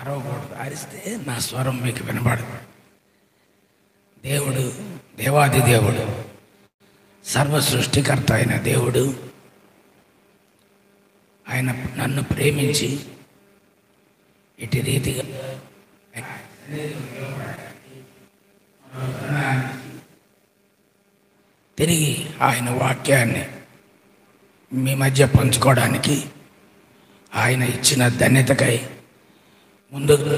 అరవకూడదు. అరిస్తే నా స్వరం మీకు వినబడదు. దేవుడు, దేవాది దేవుడు, సర్వ సృష్టికర్త అయిన దేవుడు, ఆయన నన్ను ప్రేమించి ఇటు రీతిగా తిరిగి ఆయన వాక్యాన్ని మీ మధ్య పంచుకోవడానికి ఆయన ఇచ్చిన ధన్యతకై ముందుకు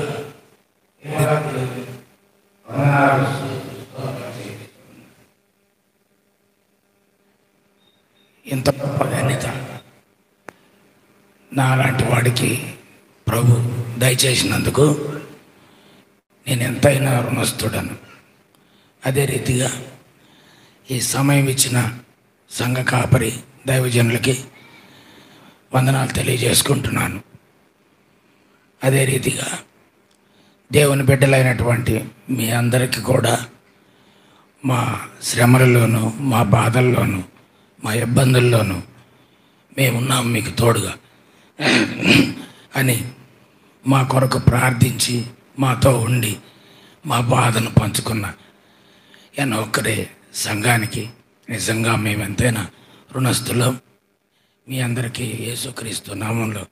ఇంత గొప్ప ధన్యత నాలాంటి వాడికి ప్రభు దయచేసినందుకు నేను ఎంతైనా రుణస్తుడను. అదే రీతిగా ఈ సమయం ఇచ్చిన సంఘ కాపరి దైవజనులకి వందనాలు తెలియజేసుకుంటున్నాను. అదే రీతిగా దేవుని బిడ్డలైనటువంటి మీ అందరికీ కూడా మా శ్రమలలోనూ, మా బాధల్లోనూ, మా ఇబ్బందుల్లోనూ మేమున్నాం మీకు తోడుగా అని మా కొరకు ప్రార్థించి మాతో ఉండి మా బాధను పంచుకున్న ఒక్కరే సంఘానికి నిజంగా మేమెంతైనా రుణస్థులం. మీ అందరికీ యేసుక్రీస్తు నామంలో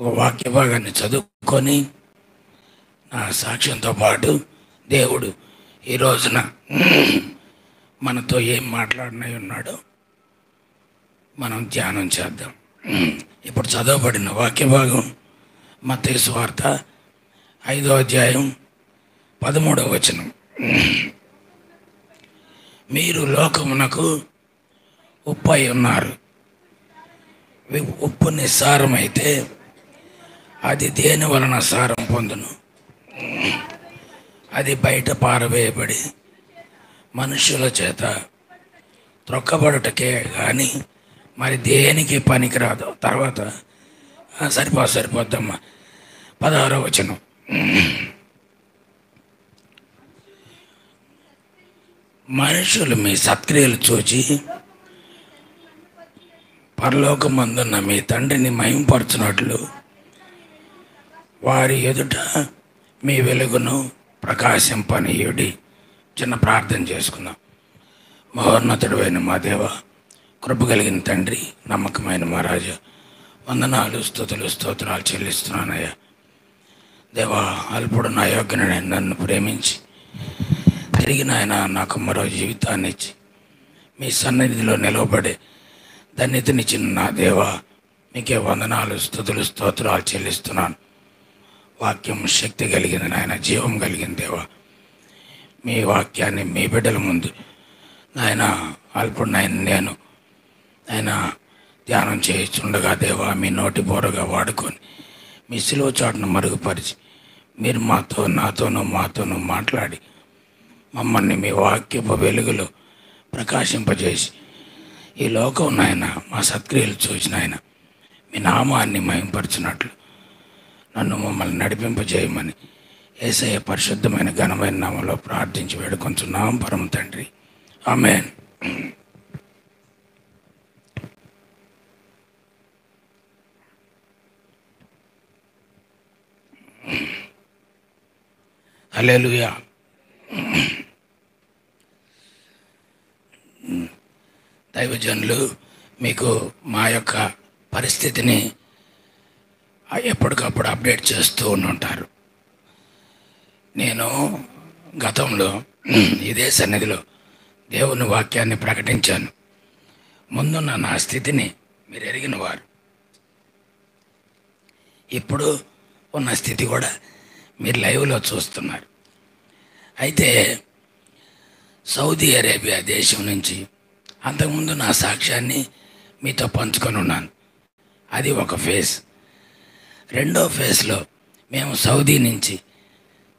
ఒక వాక్య భాగాన్ని చదువుకొని నా సాక్ష్యంతో పాటు దేవుడు ఈ రోజున మనతో ఏం మాట్లాడినై ఉన్నాడో మనం ధ్యానం చేద్దాం. ఇప్పుడు చదవబడిన వాక్య భాగం మత్తయి సువార్త 5వ అధ్యాయం 13వ వచనం. మీరు లోకమునకు ఉప్పు అయి ఉన్నారు. ఉప్పు నిస్సారమైతే అది దేని వలన సారం పొందును? అది బయట పారవేయబడి మనుషుల చేత త్రొక్కబడుటకే కానీ మరి దేనికి పనికిరాదు. తర్వాత సరిపోద్దమ్మా. 16వ వచనం. మనుషులు మీ సత్క్రియలు చూచి పరలోకమందున్న మీ తండ్రిని మహిమపరచునట్లు వారి ఎదుట మీ వెలుగును ప్రకాశింపనీయుడి. చిన్న ప్రార్థన చేసుకుందాం. మహోన్నతుడైన మా దేవ, కృప కలిగిన తండ్రి, నమ్మకమైన మా రాజా, వందనాలు, స్తుతులు, స్తోత్రాలు చెల్లిస్తున్నానయ్యా. దేవా, అల్పుడు నా యోగ్యుని నన్ను ప్రేమించి తిరిగి నాయన నాకు మరో జీవితాన్ని ఇచ్చి మీ సన్నిధిలో నిలవబడే ధన్యతనిచ్చిన నా దేవా, మీకే వందనాలు, స్తుతులు, స్తోత్రాలు చెల్లిస్తున్నాను. వాక్యం శక్తి కలిగింది నాయన, జీవం కలిగింది దేవా. మీ వాక్యాన్ని మీ బిడ్డల ముందు నాయన అల్పుడు నాయన నేను ఆయన ధ్యానం చేస్తుండగా దేవా, మీ నోటి బోరగా వాడుకొని మీ సిలువ చాటును మరుగుపరిచి మీరు మాతోనూ మాట్లాడి మమ్మల్ని మీ వాక్యపు వెలుగులో ప్రకాశింపజేసి ఈ లోకం నాయన మా సత్క్రియలు చూసిన ఆయన మీ నామాన్ని మహింపరచినట్లు నన్ను మమ్మల్ని నడిపింపజేయమని యేసయ్య పరిశుద్ధమైన ఘనమైన నామంలో ప్రార్థించి వేడుకొంచున్నాం పరమ తండ్రి. ఆమేన్. హల్లెలూయా. దైవజనులు మీకు మా యొక్క పరిస్థితిని ఎప్పటికప్పుడు అప్డేట్ చేస్తూ ఉంటారు. నేను గతంలో ఇదే సన్నిధిలో దేవుని వాక్యాన్ని ప్రకటించాను. ముందున్న నా స్థితిని మీరు ఎరిగిన వారు. ఇప్పుడు ఉన్న స్థితి కూడా మీరు లైవ్లో చూస్తున్నారు. అయితే సౌదీ అరేబియా దేశం నుంచి అంతకుముందు నా సాక్ష్యాన్ని మీతో పంచుకొని ఉన్నాను. అది ఒక ఫేజ్. రెండో ఫేజ్లో మేము సౌదీ నుంచి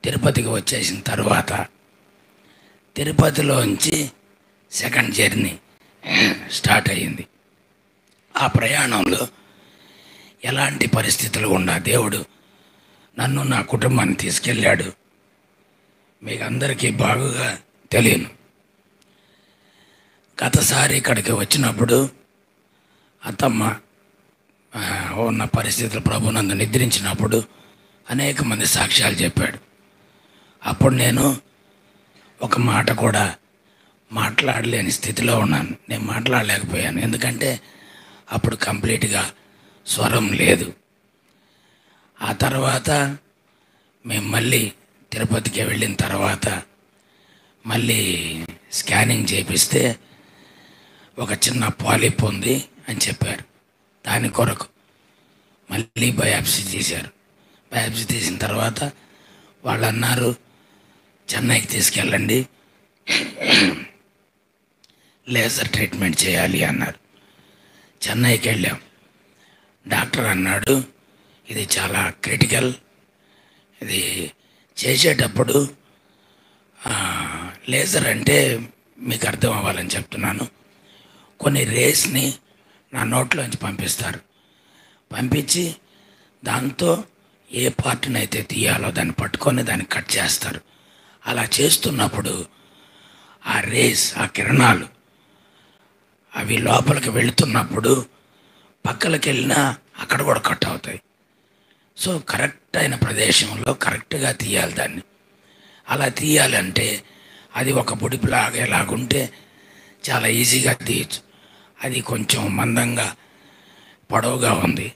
తిరుపతికి వచ్చేసిన తర్వాత తిరుపతిలోంచి సెకండ్ జర్నీ స్టార్ట్ అయ్యింది. ఆ ప్రయాణంలో ఎలాంటి పరిస్థితులు గుండా దేవుడు నన్ను నా కుటుంబాన్ని తీసుకెళ్ళాడు మీకు అందరికీ బాగుగా తెలియను. గతసారి ఇక్కడికి వచ్చినప్పుడు అత్తమ్మ ఉన్న పరిస్థితులు ప్రభునందు నిద్రించినప్పుడు అనేక మంది సాక్ష్యాలు చెప్పాడు. అప్పుడు నేను ఒక మాట కూడా మాట్లాడలేని స్థితిలో ఉన్నాను. నేను మాట్లాడలేకపోయాను, ఎందుకంటే అప్పుడు కంప్లీట్గా స్వరం లేదు. ఆ తర్వాత మేము మళ్ళీ తిరుపతికి వెళ్ళిన తర్వాత మళ్ళీ స్కానింగ్ చేపిస్తే ఒక చిన్న పాలిప్ ఉంది అని చెప్పారు. దాని కొరకు మళ్ళీ బయాప్సీ తీశారు. బయాప్సీ తీసిన తర్వాత వాళ్ళు అన్నారు, చెన్నైకి తీసుకెళ్ళండి, లేజర్ ట్రీట్మెంట్ చేయాలి అన్నారు. చెన్నైకి వెళ్ళాం. డాక్టర్ అన్నాడు, ఇది చాలా క్రిటికల్, ఇది చేసేటప్పుడు లేజర్ అంటే మీకు అర్థం అవ్వాలని చెప్తున్నాను, కొన్ని రేస్ని నా నోట్లోంచి పంపిస్తారు. పంపించి దాంతో ఏ పార్ట్ని అయితే తీయాలో దాన్ని పట్టుకొని దాన్ని కట్ చేస్తారు. అలా చేస్తున్నప్పుడు ఆ రేస్, ఆ కిరణాలు అవి లోపలికి వెళుతున్నప్పుడు పక్కలకి వెళ్ళినా అక్కడ కూడా కట్ అవుతాయి. సో కరెక్ట్ అయిన ప్రదేశంలో కరెక్ట్గా తీయాలి దాన్ని. అలా తీయాలంటే అది ఒక బుడిపిలాగా ఎలాగుంటే చాలా ఈజీగా తీయచ్చు. అది కొంచెం మందంగా పొడవుగా ఉంది.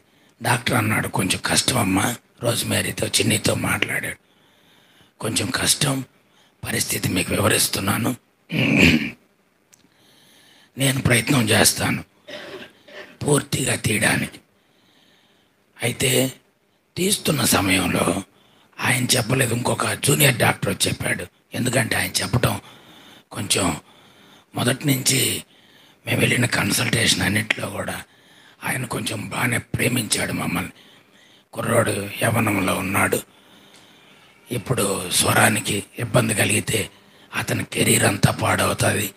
డాక్టర్ అన్నాడు, కొంచెం కష్టం అమ్మా. రోజ్మేరీతో చిన్నితో మాట్లాడాడు, కొంచెం కష్టం, పరిస్థితి మీకు వివరిస్తున్నాను, నేను ప్రయత్నం చేస్తాను పూర్తిగా తీయడానికి. అయితే తీస్తున్న సమయంలో ఆయన చెప్పలేదు, ఇంకొక జూనియర్ డాక్టర్ వచ్చి చెప్పాడు. ఎందుకంటే ఆయన చెప్పటం కొంచెం మొదటి నుంచి మేము వెళ్ళిన కన్సల్టేషన్ అన్నింటిలో కూడా ఆయన కొంచెం బాగానే ప్రేమించాడు మమ్మల్ని. కుర్రోడు యవ్వనంలో ఉన్నాడు, ఇప్పుడు స్వరానికి ఇబ్బంది కలిగితే అతని కెరీర్ అంతా పాడవుతుంది,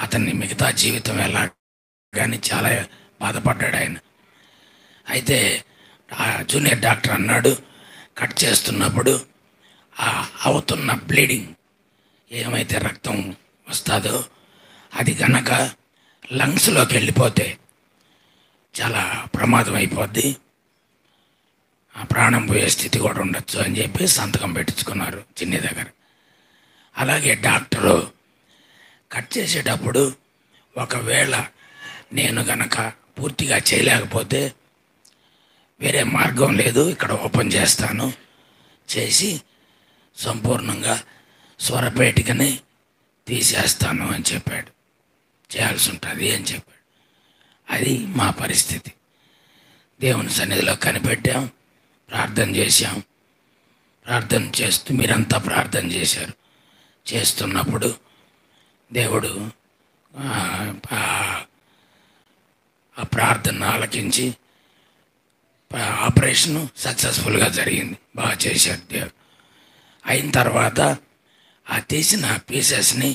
అతన్ని మిగతా జీవితం ఎలా కానీ చాలా బాధపడ్డాడు ఆయన. అయితే ఆ జూనియర్ డాక్టర్ అన్నాడు, కట్ చేస్తున్నప్పుడు ఆ అవుతున్న బ్లీడింగ్ ఏమైతే రక్తం వస్తుందో అది కనుక లంగ్స్లోకి వెళ్ళిపోతే చాలా ప్రమాదం అయిపోద్ది, ఆ ప్రాణం పోయే స్థితి కూడా ఉండొచ్చు అని చెప్పి సంతకం పెట్టించుకున్నారు చిన్ని దగ్గర. అలాగే డాక్టరు కట్ చేసేటప్పుడు ఒకవేళ నేను గనక పూర్తిగా చేయలేకపోతే వేరే మార్గం లేదు, ఇక్కడ ఓపెన్ చేస్తాను, చేసి సంపూర్ణంగా స్వరపేటికని తీసేస్తాను అని చెప్పాడు. చేయాల్సి ఉంటుంది అని చెప్పాడు. అది మా పరిస్థితి. దేవుని సన్నిధిలో కనిపెట్టాం, ప్రార్థన చేశాం. ప్రార్థన చేస్తూ మీరంతా ప్రార్థన చేశారు. చేస్తున్నప్పుడు దేవుడు ఆ ప్రార్థన ఆలకించి ఆపరేషను సక్సెస్ఫుల్గా జరిగింది. బాగా చేశారు దేవుడు. అయిన తర్వాత ఆ తీసిన పీసెస్ని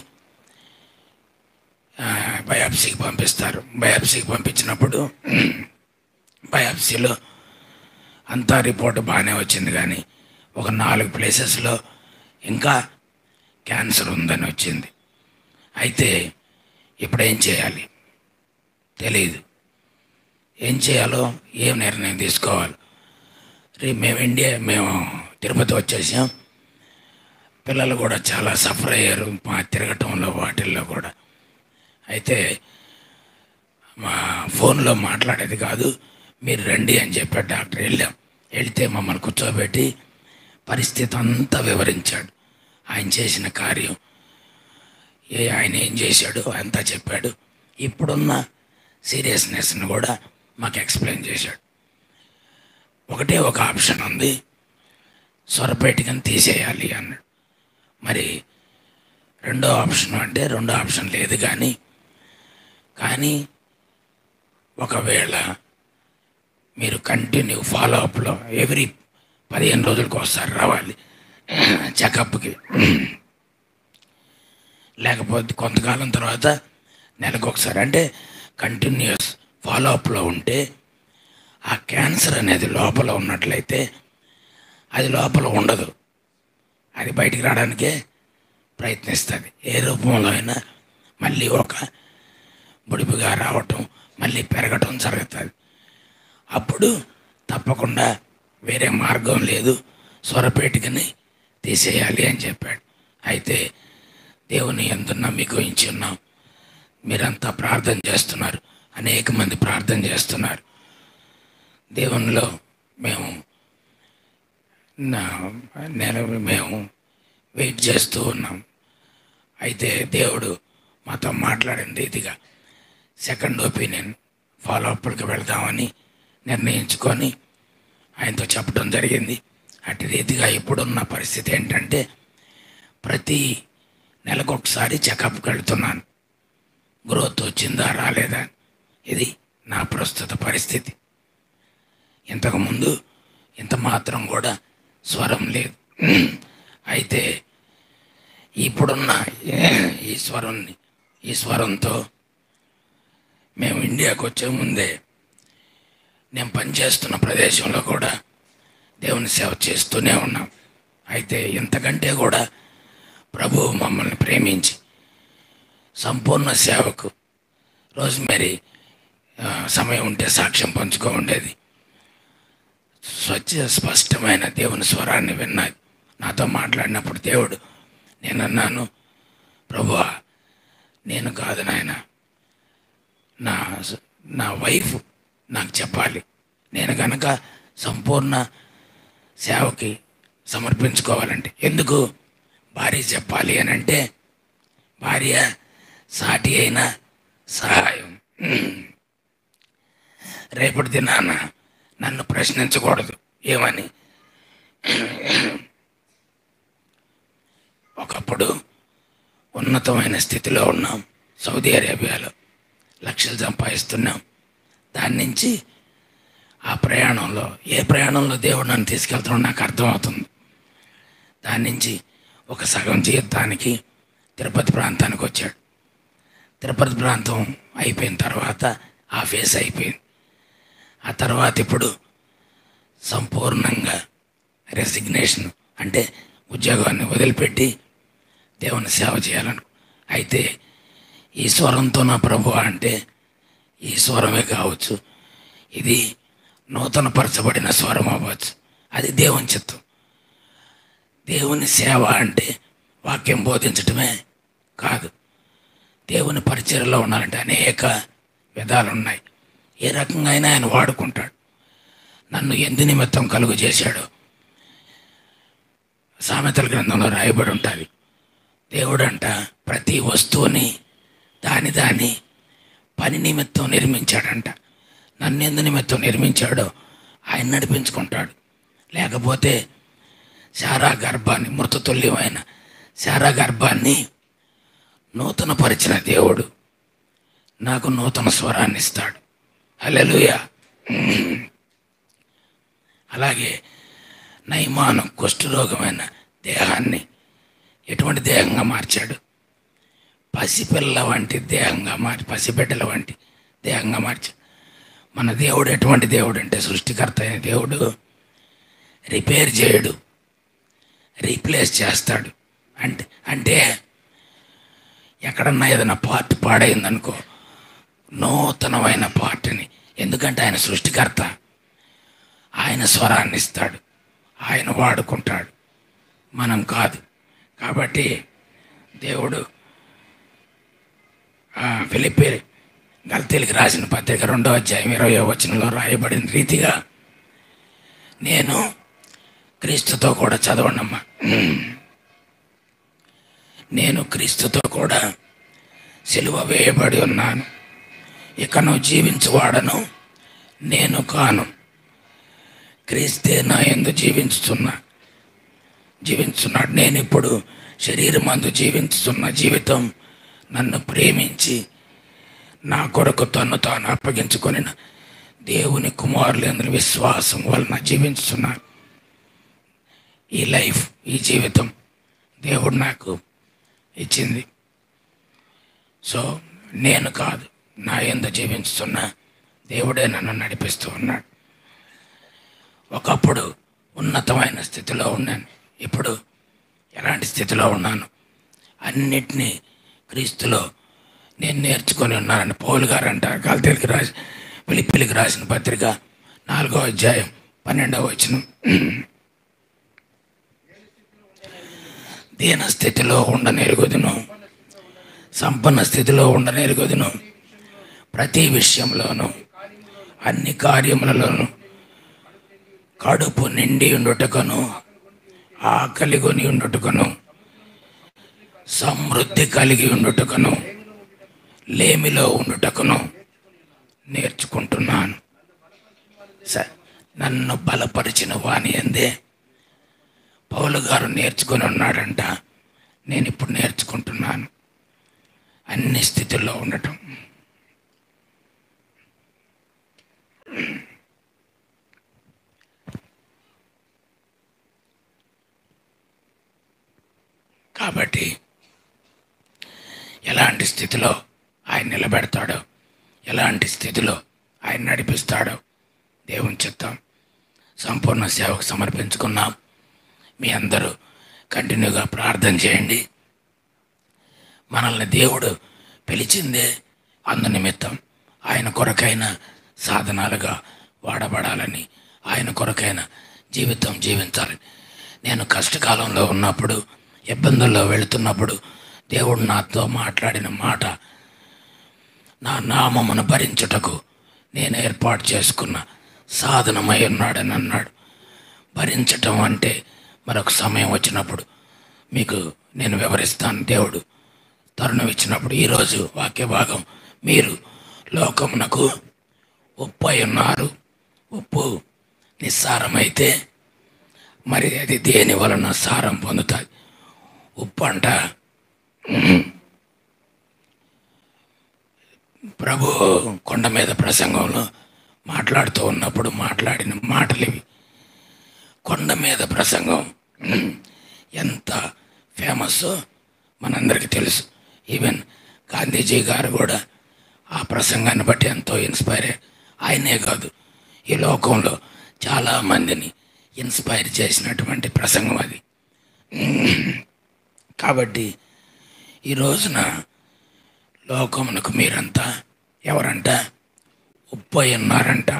బయాప్సీకి పంపిస్తారు. బయాప్సీకి పంపించినప్పుడు బయాప్సీలో అంతా రిపోర్ట్ బాగానే వచ్చింది, కానీ ఒక 4 ప్లేసెస్లో ఇంకా క్యాన్సర్ ఉందని వచ్చింది. అయితే ఇప్పుడు ఏం చేయాలి తెలియదు, ఏం చేయాలో ఏం నిర్ణయం తీసుకోవాలి. మేము తిరుపతి వచ్చేసాం. పిల్లలు కూడా చాలా సఫర్ అయ్యారు మా తిరగటంలో వాటిల్లో కూడా. అయితే మా ఫోన్లో మాట్లాడేది కాదు, మీరు రండి అని చెప్పాడు డాక్టర్. వెళితే మమ్మల్ని కూర్చోబెట్టి పరిస్థితి అంతా వివరించాడు. ఆయన చేసిన కార్యం, ఆయన ఏం చేశాడు అంతా చెప్పాడు. ఇప్పుడున్న సీరియస్నెస్ని కూడా మాకు ఎక్స్ప్లెయిన్ చేశాడు. ఒకటే ఒక ఆప్షన్ ఉంది, స్వరపేటికని తీసేయాలి అన్నాడు. మరి రెండో ఆప్షన్ అంటే రెండో ఆప్షన్ లేదు, కానీ ఒకవేళ మీరు కంటిన్యూ ఫాలోఅప్లో ఎవ్రీ 15 రోజులకు ఒకసారి రావాలి చెకప్కి, లేకపోతే కొంతకాలం తర్వాత నెలకు ఒకసారి, అంటే కంటిన్యూస్ ఫాలోఅప్లో ఉంటే ఆ క్యాన్సర్ అనేది లోపల ఉన్నట్లయితే అది లోపల ఉండదు, అది బయటికి రావడానికే ప్రయత్నిస్తుంది. ఏ రూపంలో అయినా మళ్ళీ ఒక బుడిపిగా రావటం, మళ్ళీ పెరగటం జరుగుతుంది. అప్పుడు తప్పకుండా వేరే మార్గం లేదు, స్వరపేటికని తీసేయాలి అని చెప్పాడు. అయితే దేవుని యందు నమ్మిక ఉంచి ఉన్నాం. మీరంతా ప్రార్థన చేస్తున్నారు, అనేక మంది ప్రార్థన చేస్తున్నారు. దేవునిలో మేము మేము వెయిట్ చేస్తూ ఉన్నాం. అయితే దేవుడు మాతో మాట్లాడిన రీతిగా సెకండ్ ఒపీనియన్ ఫాలో అప్కి వెళ్దామని నిర్ణయించుకొని ఆయనతో చెప్పడం జరిగింది. అటు రీతిగా ఇప్పుడున్న పరిస్థితి ఏంటంటే ప్రతి నెలకొకసారి చెకప్కి వెళ్తున్నాను. గ్రోత్ వచ్చిందా రాలేదా, ఇది నా ప్రస్తుత పరిస్థితి. ఇంతకుముందు ఇంత మాత్రం కూడా స్వరం లేదు. అయితే ఇప్పుడున్న ఈ స్వరంతో మేము ఇండియాకు వచ్చే ముందే నేను పనిచేస్తున్న ప్రదేశంలో కూడా దేవుని సేవ చేస్తూనే ఉన్నాం. అయితే ఇంతకంటే కూడా ప్రభువు మమ్మల్ని ప్రేమించి సంపూర్ణ సేవకు రోజ్మేరీ సమయం ఉంటే సాక్ష్యం పంచుకో ఉండేది. స్పష్టమైన దేవుని స్వరాన్ని విన్నది. నాతో మాట్లాడినప్పుడు దేవుడు, నేను అన్నాను, ప్రభువా నేను కాదు నాయన, నా వైఫ్ నాకు చెప్పాలి. నేను కనుక సంపూర్ణ సేవకి సమర్పించుకోవాలంటే ఎందుకు భార్య చెప్పాలి అని అంటే, భార్య సాటి అయిన సహాయం. రేపటి దినాన నన్ను ప్రశ్నించకూడదు ఏమని. ఒకప్పుడు ఉన్నతమైన స్థితిలో ఉన్నాం, సౌదీ అరేబియాలో లక్షలు సంపాదిస్తున్నాం. దాని నుంచి ఆ ప్రయాణంలో, ఏ ప్రయాణంలో దేవుడు నన్ను తీసుకెళ్తాడో నాకు అర్థమవుతుంది. దాని నుంచి ఒక సగం జీవితానికి తిరుపతి ప్రాంతానికి వచ్చాడు. తిరుపతి ప్రాంతం అయిపోయిన తర్వాత ఆ ఫేస్ అయిపోయింది. ఆ తర్వాత ఇప్పుడు సంపూర్ణంగా రెసిగ్నేషన్, అంటే ఉద్యోగాన్ని వదిలిపెట్టి దేవుని సేవ చేయాలను. అయితే ఈ స్వరంతో నా ప్రభు అంటే ఈ స్వరమే కావచ్చు, ఇది నూతనపరచబడిన స్వరం అవ్వచ్చు, అది దేవుని చిత్తం. దేవుని సేవ అంటే వాక్యం బోధించటమే కాదు, దేవుని పరిచర్యలో ఉండాలంటే అనేక విధాలు ఉన్నాయి. ఏ రకంగా అయినా ఆయన వాడుకుంటాడు. నన్ను ఎందు నిమిత్తం కలుగు చేశాడో సామెతల గ్రంథంలో రాయబడి ఉంటుంది. దేవుడంట ప్రతి వస్తువుని దాని పని నిమిత్తం నిర్మించాడంట. నన్ను ఎందు నిమిత్తం నిర్మించాడో ఆయన నడిపించుకుంటాడు. లేకపోతే శారా గర్భాన్ని, మృతతుల్యమైన శారా గర్భాన్ని నూతనపరిచిన దేవుడు నాకు నూతన స్వరాన్ని ఇస్తాడు. హల్లెలూయా. అలాగే నయమాను కుష్ఠరోగమైన దేహాన్ని ఎటువంటి దేహంగా మార్చాడు? పసిపిల్ల వంటి దేహంగా పసిబిడ్డల వంటి దేహంగా మార్చాడు. మన దేవుడు ఎటువంటి దేవుడు అంటే, సృష్టికర్త అయిన దేవుడు రిపేర్ చేయడు, రీప్లేస్ చేస్తాడు. అంటే ఎక్కడన్నా ఏదైనా పార్ట్ పాడైందనుకో, నూతనమైన పార్ట్ని, ఎందుకంటే ఆయన సృష్టికర్త, ఆయన స్వరాన్ని ఇస్తాడు, ఆయన వాడుకుంటాడు, మనం కాదు. కాబట్టి దేవుడు ఫిలిప్పీ గల్తీలకు రాసిన పత్రిక 2వ అధ్యాయం 20వ వచనంలో రాయబడిన రీతిగా నేను క్రీస్తుతో కూడా, చదవండమ్మా, నేను క్రీస్తుతో కూడా సిలువ వేయబడి ఉన్నాను, ఇకను జీవించువాడను నేను కాను, క్రీస్తే నా యందు జీవించున్నాడు. నేను ఇప్పుడు శరీరమందు జీవించుతున్న జీవితం నన్ను ప్రేమించి నా కొరకు తను తాను అప్పగించుకొని దేవుని కుమారులందరి విశ్వాసం వలన జీవించుతున్నాను. ఈ లైఫ్, ఈ జీవితం దేవుడు నాకు ఇచ్చింది. సో నేను కాదు, నా యందు జీవించుతున్న దేవుడే నన్ను నడిపిస్తూ ఉన్నాడు. ఒకప్పుడు ఉన్నతమైన స్థితిలో ఉన్నాను, ఇప్పుడు ఎలాంటి స్థితిలో ఉన్నాను? అన్నిటినీ క్రీస్తులో నేను నేర్చుకొని ఉన్నానని పౌలు గారు అంటారు. గలతీయులకు రాసి ఫిలిప్పీయులకు రాసిన పత్రిక 4వ అధ్యాయం 12వ వచనం. దీన స్థితిలో ఉండనెరుగుదును, సంపన్న స్థితిలో ఉండనెరుగుదును, ప్రతి విషయంలోనూ అన్ని కార్యములలోనూ కడుపు నిండి ఉండుటకును, ఆకలి కొని ఉండుటకును, సమృద్ధి కలిగి ఉండుటకును, లేమిలో ఉండుటకును నేర్చుకుంటున్నాను. నన్ను బలపరిచిన వాని అందే పౌలు గారు నేర్చుకొని ఉన్నాడంట. నేను ఇప్పుడు నేర్చుకుంటున్నాను అన్ని స్థితుల్లో ఉండటం. కాబట్టి ఎలాంటి స్థితిలో ఆయన నిలబెడతాడో, ఎలాంటి స్థితిలో ఆయన నడిపిస్తాడో దేవుని చిత్తం. సంపూర్ణ సేవకు సమర్పించుకున్నాం. మీ అందరూ కంటిన్యూగా ప్రార్థన చేయండి. మనల్ని దేవుడు పిలిచిందే అందు నిమిత్తం ఆయన కొరకైన సాధనాలుగా వాడబడాలని, ఆయన కొరకైన జీవితం జీవించాలని. నేను కష్టకాలంలో ఉన్నప్పుడు, ఇబ్బందుల్లో వెళుతున్నప్పుడు దేవుడు నాతో మాట్లాడిన మాట, నా నామమును భరించుటకు నేను ఏర్పాటు చేసుకున్న సాధనమై ఉన్నాడని అన్నాడు. భరించటం అంటే మరొక సమయం వచ్చినప్పుడు మీకు నేను వివరిస్తాను. దేవుడు తరుణం ఇచ్చినప్పుడు. ఈరోజు వాక్య భాగం, మీరు లోకమునకు ఉప్పు అయి ఉన్నారు. ఉప్పు నిస్సారమైతే మరి అది దేని వలన సారం పొందుతుంది? ఉప్పు అంట ప్రభు కొండ మీద ప్రసంగంలో మాట్లాడుతూ ఉన్నప్పుడు మాట్లాడిన మాటలు ఇవి. కొండ మీద ప్రసంగం ఎంత ఫేమస్ మనందరికీ తెలుసు. ఈవెన్ గాంధీజీ గారు కూడా ఆ ప్రసంగాన్ని బట్టి ఎంతో ఇన్స్పైర్. ఆయనే కాదు, ఈ లోకంలో చాలామందిని ఇన్స్పైర్ చేసినటువంటి ప్రసంగం అది. కాబట్టి ఈ రోజున లోకమునకు మీరంతా ఎవరంట? ఉప్పు అయి ఉన్నారంట.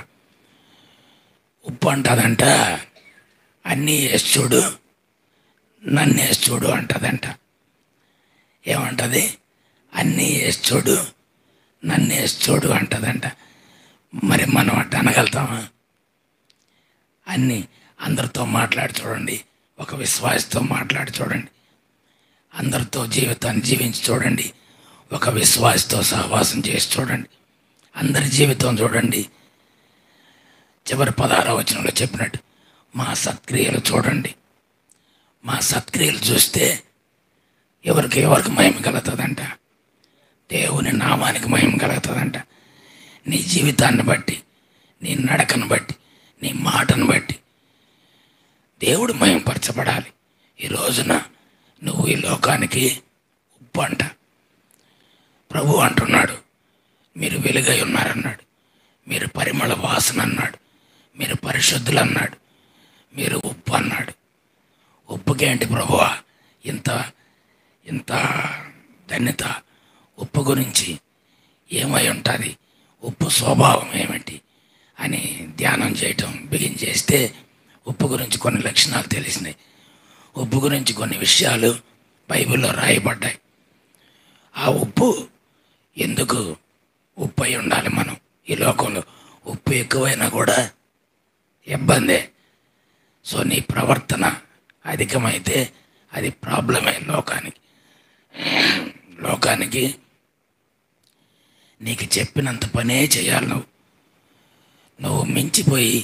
ఉప్పు అంటదంట, అన్నీ వేసి చూడు, నన్ను వేసి చూడు అంటదంట. ఏమంటది? అన్నీ వేసి చూడు, నన్ను వేసి చూడు అంటదంట. మరి మనం అట్ట అనగలుగుతామా? అన్నీ అందరితో మాట్లాడి చూడండి, ఒక విశ్వాసతో మాట్లాడి చూడండి, అందరితో జీవితాన్ని జీవించి చూడండి, ఒక విశ్వాసతో సహవాసం చేసి చూడండి, అందరి జీవితం చూడండి. చివరి 16వ వచనంలో చెప్పినట్టు మా సత్క్రియలు చూడండి. మా సత్క్రియలు చూస్తే ఎవరికి మహిమ కలుగుతుందంట? దేవుని నామానికి మహిమ కలుగుతుందంట. నీ జీవితాన్ని బట్టి, నీ నడకను బట్టి, నీ మాటను బట్టి దేవుడు మహిమపరచబడాలి. ఈ రోజున నువ్వు ఈ లోకానికి ఉప్పు అంట. ప్రభు అంటున్నాడు, మీరు వెలుగై ఉన్నారన్నాడు, మీరు పరిమళ వాసన అన్నాడు, మీరు పరిశుద్ధులు అన్నాడు, మీరు ఉప్పు అన్నాడు. ఉప్పుకేంటి ప్రభువా ఇంత ఇంత ధన్యత? ఉప్పు గురించి ఏమై ఉంటుంది, ఉప్పు స్వభావం ఏమిటి అని ధ్యానం చేయటం బిగించేస్తే ఉప్పు గురించి కొన్ని లక్షణాలు తెలిసినాయి. ఉప్పు గురించి కొన్ని విషయాలు బైబిల్లో రాయబడ్డాయి. ఆ ఉప్పు ఎందుకు ఉప్పు అయి ఉండాలి? మనం ఈ లోకంలో ఉప్పు ఎక్కువైనా కూడా ఇబ్బందే. సో నీ ప్రవర్తన అధికమైతే అది ప్రాబ్లమే లోకానికి నీకు చెప్పినంత పనే చేయాలి. నువ్వు మించిపోయి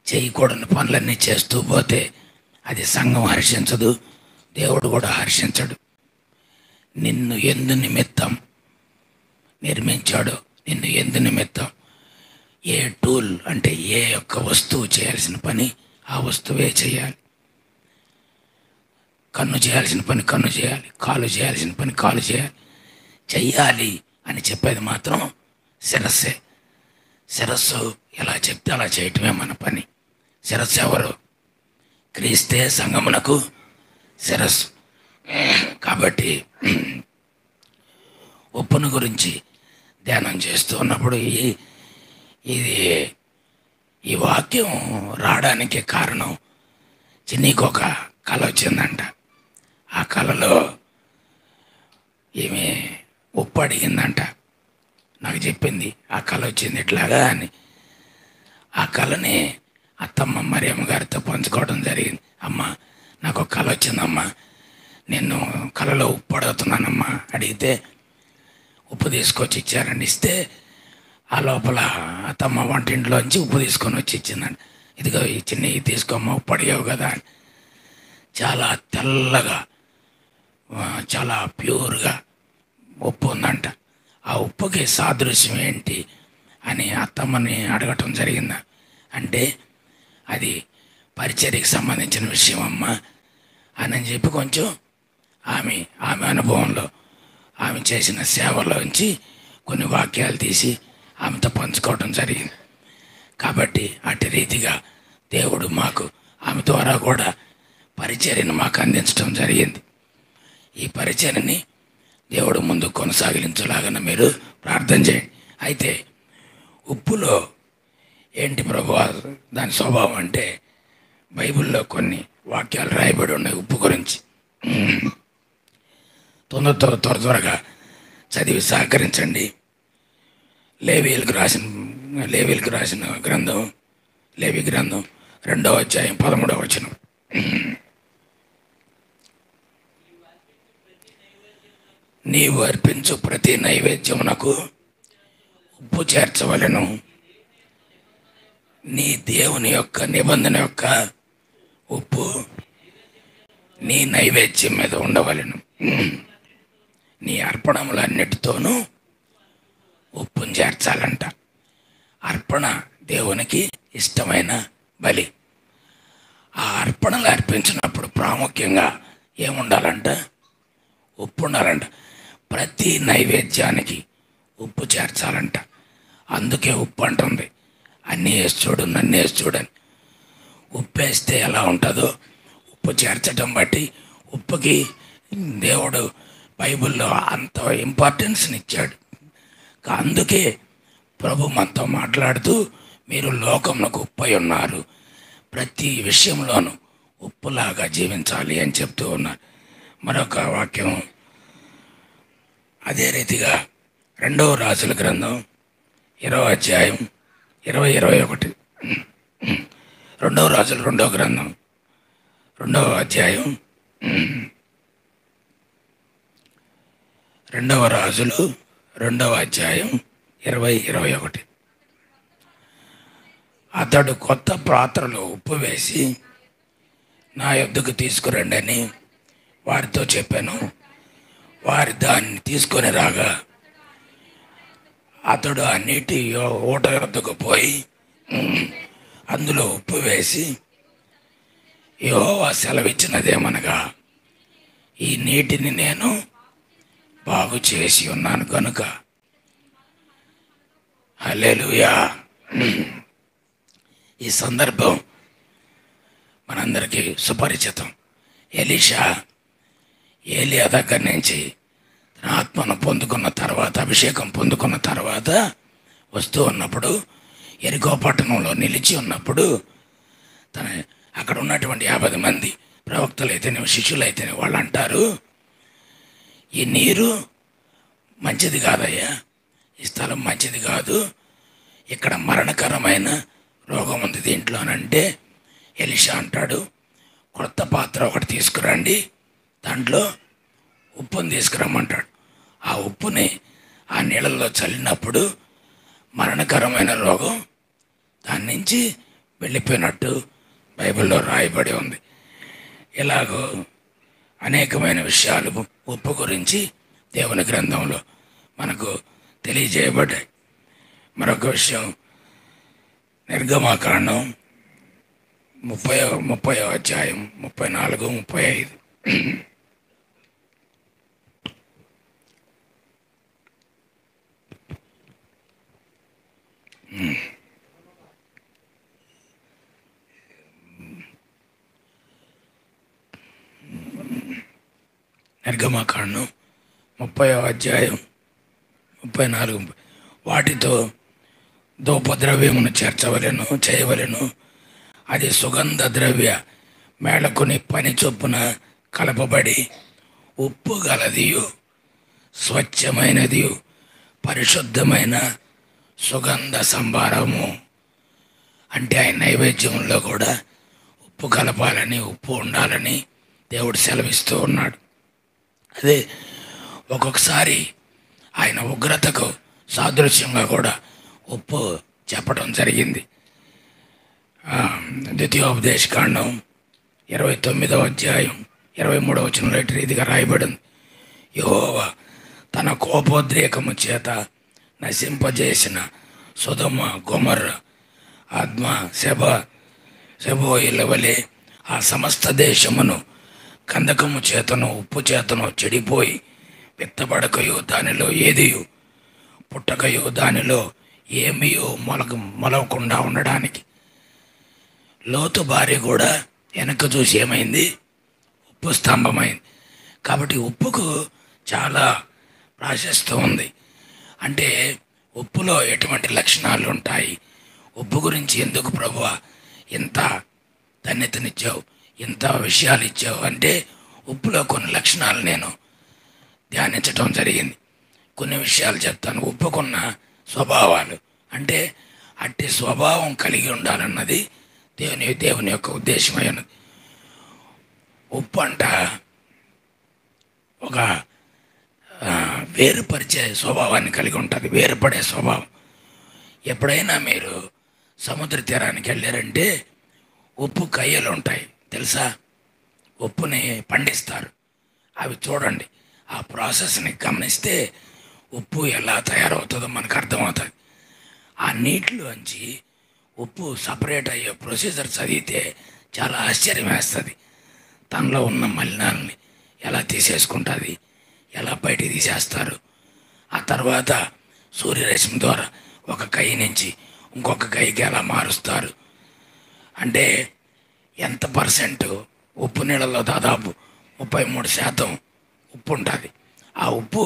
చేయకూడని పనులన్నీ చేస్తూ పోతే అది సంఘం హర్షించదు, దేవుడు కూడా హర్షించడు. నిన్ను ఎందు నిమిత్తం నిర్మించాడో, నిన్ను ఎందు నిమిత్తం ఏ టూల్ అంటే ఏ యొక్క వస్తువు చేయాల్సిన పని ఆ వస్తువే చేయాలి. కన్ను చేయాల్సిన పని కన్ను చేయాలి, కాలు చేయాల్సిన పని కాలు చేయాలి. చెయ్యాలి అని చెప్పేది మాత్రం శిరస్సే. శిరస్సు ఎలా చెప్తే అలా చేయటమే మన పని. శిరస్సు ఎవరు? క్రీస్తే సంఘమునకు శిరస్సు. కాబట్టి ఉప్పును గురించి ధ్యానం చేస్తూ ఉన్నప్పుడు ఇది ఈ వాక్యం రావడానికి కారణం చిన్నీకి ఒక కళ వచ్చిందంట. ఆ కళలో ఈమె ఉప్పు అడిగిందంట. నాకు చెప్పింది ఆ కళ వచ్చింది ఇట్లాగా అని. ఆ కళని అత్తమ్మ మరియమ్మ గారితో పంచుకోవడం జరిగింది. అమ్మ, నాకు ఒక కళ వచ్చిందమ్మా, నేను కళలో ఉప్పు అడుగుతున్నానమ్మా. అడిగితే ఉప్పు తీసుకొచ్చి ఇచ్చారండి. ఇస్తే ఆ లోపల అత్తమ్మ వంటింట్లోంచి ఉప్పు తీసుకొని వచ్చి ఇచ్చిందండి. ఇదిగో ఈ చిన్న తీసుకోమ్మ, ఉప్పు అడిగావు కదా అని. చాలా తెల్లగా చాలా ప్యూర్గా ఉప్పు ఉందంట. ఆ ఉప్పుకి సాదృశ్యం ఏంటి అని అత్తమ్మని అడగటం జరిగింది. అంటే అది పరిచర్యకి సంబంధించిన విషయం అమ్మ అని చెప్పి కొంచెం ఆమె అనుభవంలో ఆమె చేసిన సేవలోంచి కొన్ని వాక్యాలు తీసి ఆమెతో పంచుకోవడం జరిగింది. కాబట్టి అటు రీతిగా దేవుడు మాకు ఆమె ద్వారా కూడా పరిచర్యను మాకు అందించడం జరిగింది. ఈ పరిచర్యని దేవుడు ముందు కొనసాగించలాగా మీరు ప్రార్థన చేయండి. అయితే ఉప్పులో ఏంటి ప్రభు దాని స్వభావం అంటే బైబిల్లో కొన్ని వాక్యాలు రాయబడి ఉన్నాయి ఉప్పు గురించి. త్వరగా చదివి సహకరించండి. లేవీలకు రాసిన గ్రంథం, లేవి గ్రంథం 2వ అధ్యాయం 13వ వచనం. నీవు అర్పించు ప్రతి నైవేద్యమునకు ఉప్పు చేర్చవలెను. నీ దేవుని యొక్క నిబంధన యొక్క ఉప్పు నీ నైవేద్యం మీద ఉండవలెను. నీ అర్పణములన్నిటితోనూ ఉప్పును చేర్చాలంట. అర్పణ దేవునికి ఇష్టమైన బలి. ఆ అర్పణలు అర్పించినప్పుడు ప్రాముఖ్యంగా ఏముండాలంట? ఉప్పు ఉండాలంట. ప్రతి నైవేద్యానికి ఉప్పు చేర్చాలంట. అందుకే ఉప్పు అంటుంది, అన్నీ వేసి చూడు, నన్ను వేసి చూడని. ఉప్పు వేస్తే ఎలా ఉంటుందో ఉప్పు చేర్చడం బట్టి ఉప్పుకి దేవుడు బైబిల్లో అంత ఇంపార్టెన్స్ని ఇచ్చాడు. అందుకే ప్రభు మనతో మాట్లాడుతూ మీరు లోకమునకు ఉప్పై ఉన్నారు, ప్రతి విషయంలోనూ ఉప్పులాగా జీవించాలి అని చెప్తూ ఉన్నారు. మరొక వాక్యం అదే రీతిగా 2వ రాజుల గ్రంథం 20వ అధ్యాయం 20-21. 2వ రాజుల 2వ గ్రంథం 2వ అధ్యాయం 2వ రాజులు 2వ అధ్యాయం 20-21. అతడు కొత్త పాత్రలో ఉప్పు వేసి నా యొద్దకు తీసుకురండి అని వారితో చెప్పాను. వారి దాన్ని తీసుకొని రాగా అతడు ఆ నీటి ఊట యొద్దకు పోయి అందులో ఉప్పు వేసి, యెహోవా సెలవిచ్చినదేమనగా ఈ నీటిని నేను బాగు చేసి ఉన్నాను కనుక. హల్లెలూయా. ఈ సందర్భం మనందరికీ సుపరిచితం. ఎలీషా ఏలియా దగ్గర నుంచి తన ఆత్మను పొందుకున్న తర్వాత, అభిషేకం పొందుకున్న తర్వాత వస్తూ ఉన్నప్పుడు, ఎరికో పట్టణంలో నిలిచి ఉన్నప్పుడు అక్కడ ఉన్నటువంటి 50 మంది ప్రవక్తలైతేనే, శిష్యులైతేనే వాళ్ళు అంటారు, ఈ నీరు మంచిది కాదయ్యా, ఈ స్థలం మంచిది కాదు, ఇక్కడ మరణకరమైన రోగం ఉంది దీంట్లోనంటే ఎలీషా అంటాడు, కొత్త పాత్ర ఒకటి తీసుకురండి, దాంట్లో ఉప్పుని తీసుకురమ్మంటాడు. ఆ ఉప్పుని ఆ నీళ్ళల్లో చల్లినప్పుడు మరణకరమైన రోగం దాని నుంచి వెళ్ళిపోయినట్టు బైబిల్లో రాయబడి ఉంది. ఇలాగో అనేకమైన విషయాలు ఉప్పు గురించి దేవుని గ్రంథంలో మనకు తెలియజేయబడ్డాయి. మరొక విషయం, నిర్గమాకాండం 30వ అధ్యాయం 34-35. నిర్గమకాండం 30వ అధ్యాయం 34. వాటితో ధూపద్రవ్యమును చేర్చవలెను చేయవలెను. అది సుగంధ ద్రవ్య మేళకుని పని చొప్పున కలపబడి ఉప్పు గలదియు స్వచ్ఛమైనదియు పరిశుద్ధమైన సుగంధ సంభారము. అంటే ఆయన నైవేద్యంలో కూడా ఉప్పు కలపాలని, ఉప్పు ఉండాలని దేవుడు సెలవిస్తూ ఉన్నాడు. అదే ఒక్కొక్కసారి ఆయన ఉగ్రతకు సాదృశ్యంగా కూడా ఉప్పు చెప్పడం జరిగింది. ద్వితీయోపదేశకాండం 29వ అధ్యాయం 23వ వచనంలో ఇటు రీతిగా రాయబడింది. యెహోవా తన కోపోద్రేకము చేత నశింపజేసిన సొదొమ, గొమొర్ర, ఆద్మ, సెబోయిల వలె ఆ సమస్త దేశమును కందకము చేతను ఉప్పు చేతను చెడిపోయి విత్తబడకయు దానిలో ఏదియు పుట్టకయు దానిలో ఏమియో మొలవకుండా ఉండడానికి. లోతు భార్య కూడా వెనక్కి చూసి ఏమైంది? ఉప్పు స్తంభమైంది. కాబట్టి ఉప్పుకు చాలా ప్రాశస్త్యం ఉంది. అంటే ఉప్పులో ఎటువంటి లక్షణాలు ఉంటాయి, ఉప్పు గురించి ఎందుకు ప్రభువా ఇంత ధన్యతనిచ్చావు, ఇంత విషయాలు ఇచ్చావు అంటే ఉప్పులో కొన్ని లక్షణాలు నేను ధ్యానించటం జరిగింది. కొన్ని విషయాలు చెప్తాను. ఉప్పుకున్న స్వభావాలు అంటే అట్టి స్వభావం కలిగి ఉండాలన్నది దేవుని యొక్క ఉద్దేశమై ఉన్నది. ఉప్పు అంట ఒక వేరుపరిచే స్వభావాన్ని కలిగి ఉంటుంది, వేరుపడే స్వభావం. ఎప్పుడైనా మీరు సముద్ర తీరానికి వెళ్ళారంటే ఉప్పు కయ్యలు ఉంటాయి తెలుసా, ఉప్పుని పండిస్తారు. అవి చూడండి, ఆ ప్రాసెస్ని గమనిస్తే ఉప్పు ఎలా తయారవుతుందో మనకు అర్థమవుతుంది. ఆ నీటిలోంచి ఉప్పు సపరేట్ అయ్యే ప్రొసీజర్ చదివితే చాలా ఆశ్చర్యం వేస్తుంది. తనలో ఉన్న మలినాలని ఎలా తీసేసుకుంటుంది, ఎలా బయటికి తీసేస్తారు. ఆ తర్వాత సూర్యరశ్మి ద్వారా ఒక కై నుంచి ఇంకొక కైకి ఎలా మారుస్తారు. అంటే ఎంత పర్సెంట్ ఉప్పు నీళ్ళలో దాదాపు 33% ఉప్పు ఉంటుంది. ఆ ఉప్పు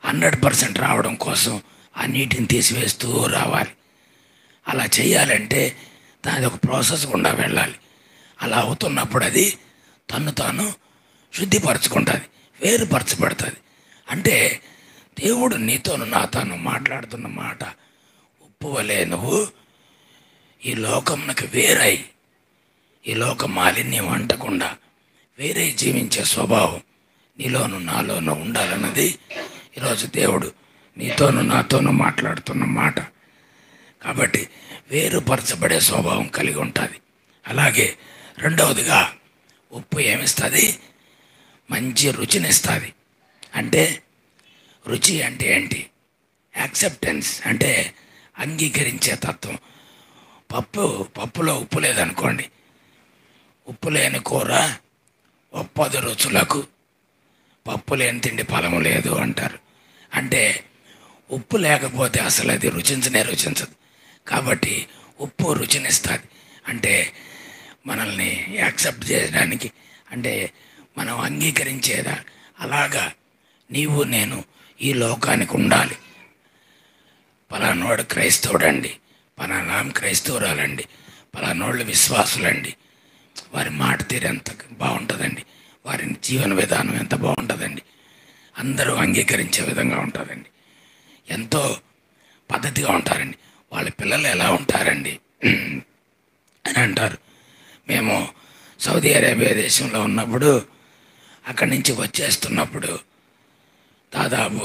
100% రావడం కోసం ఆ నీటిని తీసివేస్తూ రావాలి. అలా చేయాలంటే దాని ఒక ప్రాసెస్ గుండా వెళ్ళాలి. అలా అవుతున్నప్పుడు అది తను తాను శుద్ధిపరచుకుంటుంది, వేరుపరచబడుతుంది. అంటే దేవుడు నీతోను నాతోను మాట్లాడుతున్న మాట, ఉప్పు వలె నువ్వు ఈ లోకమునకు వేరై, ఈ లోక మాలిన్యం అంటకుండా వేరే జీవించే స్వభావం నీలోను నాలోనూ ఉండాలన్నది ఈరోజు దేవుడు నీతోను నాతోనూ మాట్లాడుతున్న మాట. కాబట్టి వేరుపరచబడే స్వభావం కలిగి ఉంటుంది. అలాగే రెండవదిగా ఉప్పు ఏమిస్తుంది? మంచి రుచినిస్తుంది. అంటే రుచి అంటే ఏంటి? యాక్సెప్టెన్స్ అంటే అంగీకరించే తత్వం. పప్పులో ఉప్పు లేదనుకోండి, ఉప్పు లేని కూర ఒప్పదు రుచులకు, పప్పు లేని తిండి ఫలము లేదు అంటారు. అంటే ఉప్పు లేకపోతే అసలు అది రుచించదు. కాబట్టి ఉప్పు రుచినిస్తుంది. అంటే మనల్ని యాక్సెప్ట్ చేయడానికి, అంటే మనం అంగీకరించేదా. అలాగా నీవు నేను ఈ లోకానికి ఉండాలి. పలానోడు క్రైస్తవుడండి, పలానా క్రైస్తవురాలండి, పలానోళ్ళు విశ్వాసులండి, వారి మాట తీరు ఎంత బాగుంటుందండి, వారి జీవన విధానం ఎంత బాగుంటుందండి, అందరూ అంగీకరించే విధంగా ఉంటుందండి, ఎంతో పద్ధతిగా ఉంటారండి, వాళ్ళ పిల్లలు ఎలా ఉంటారండి అని అంటారు. మేము సౌదీ అరేబియా దేశంలో ఉన్నప్పుడు, అక్కడి నుంచి వచ్చేస్తున్నప్పుడు దాదాపు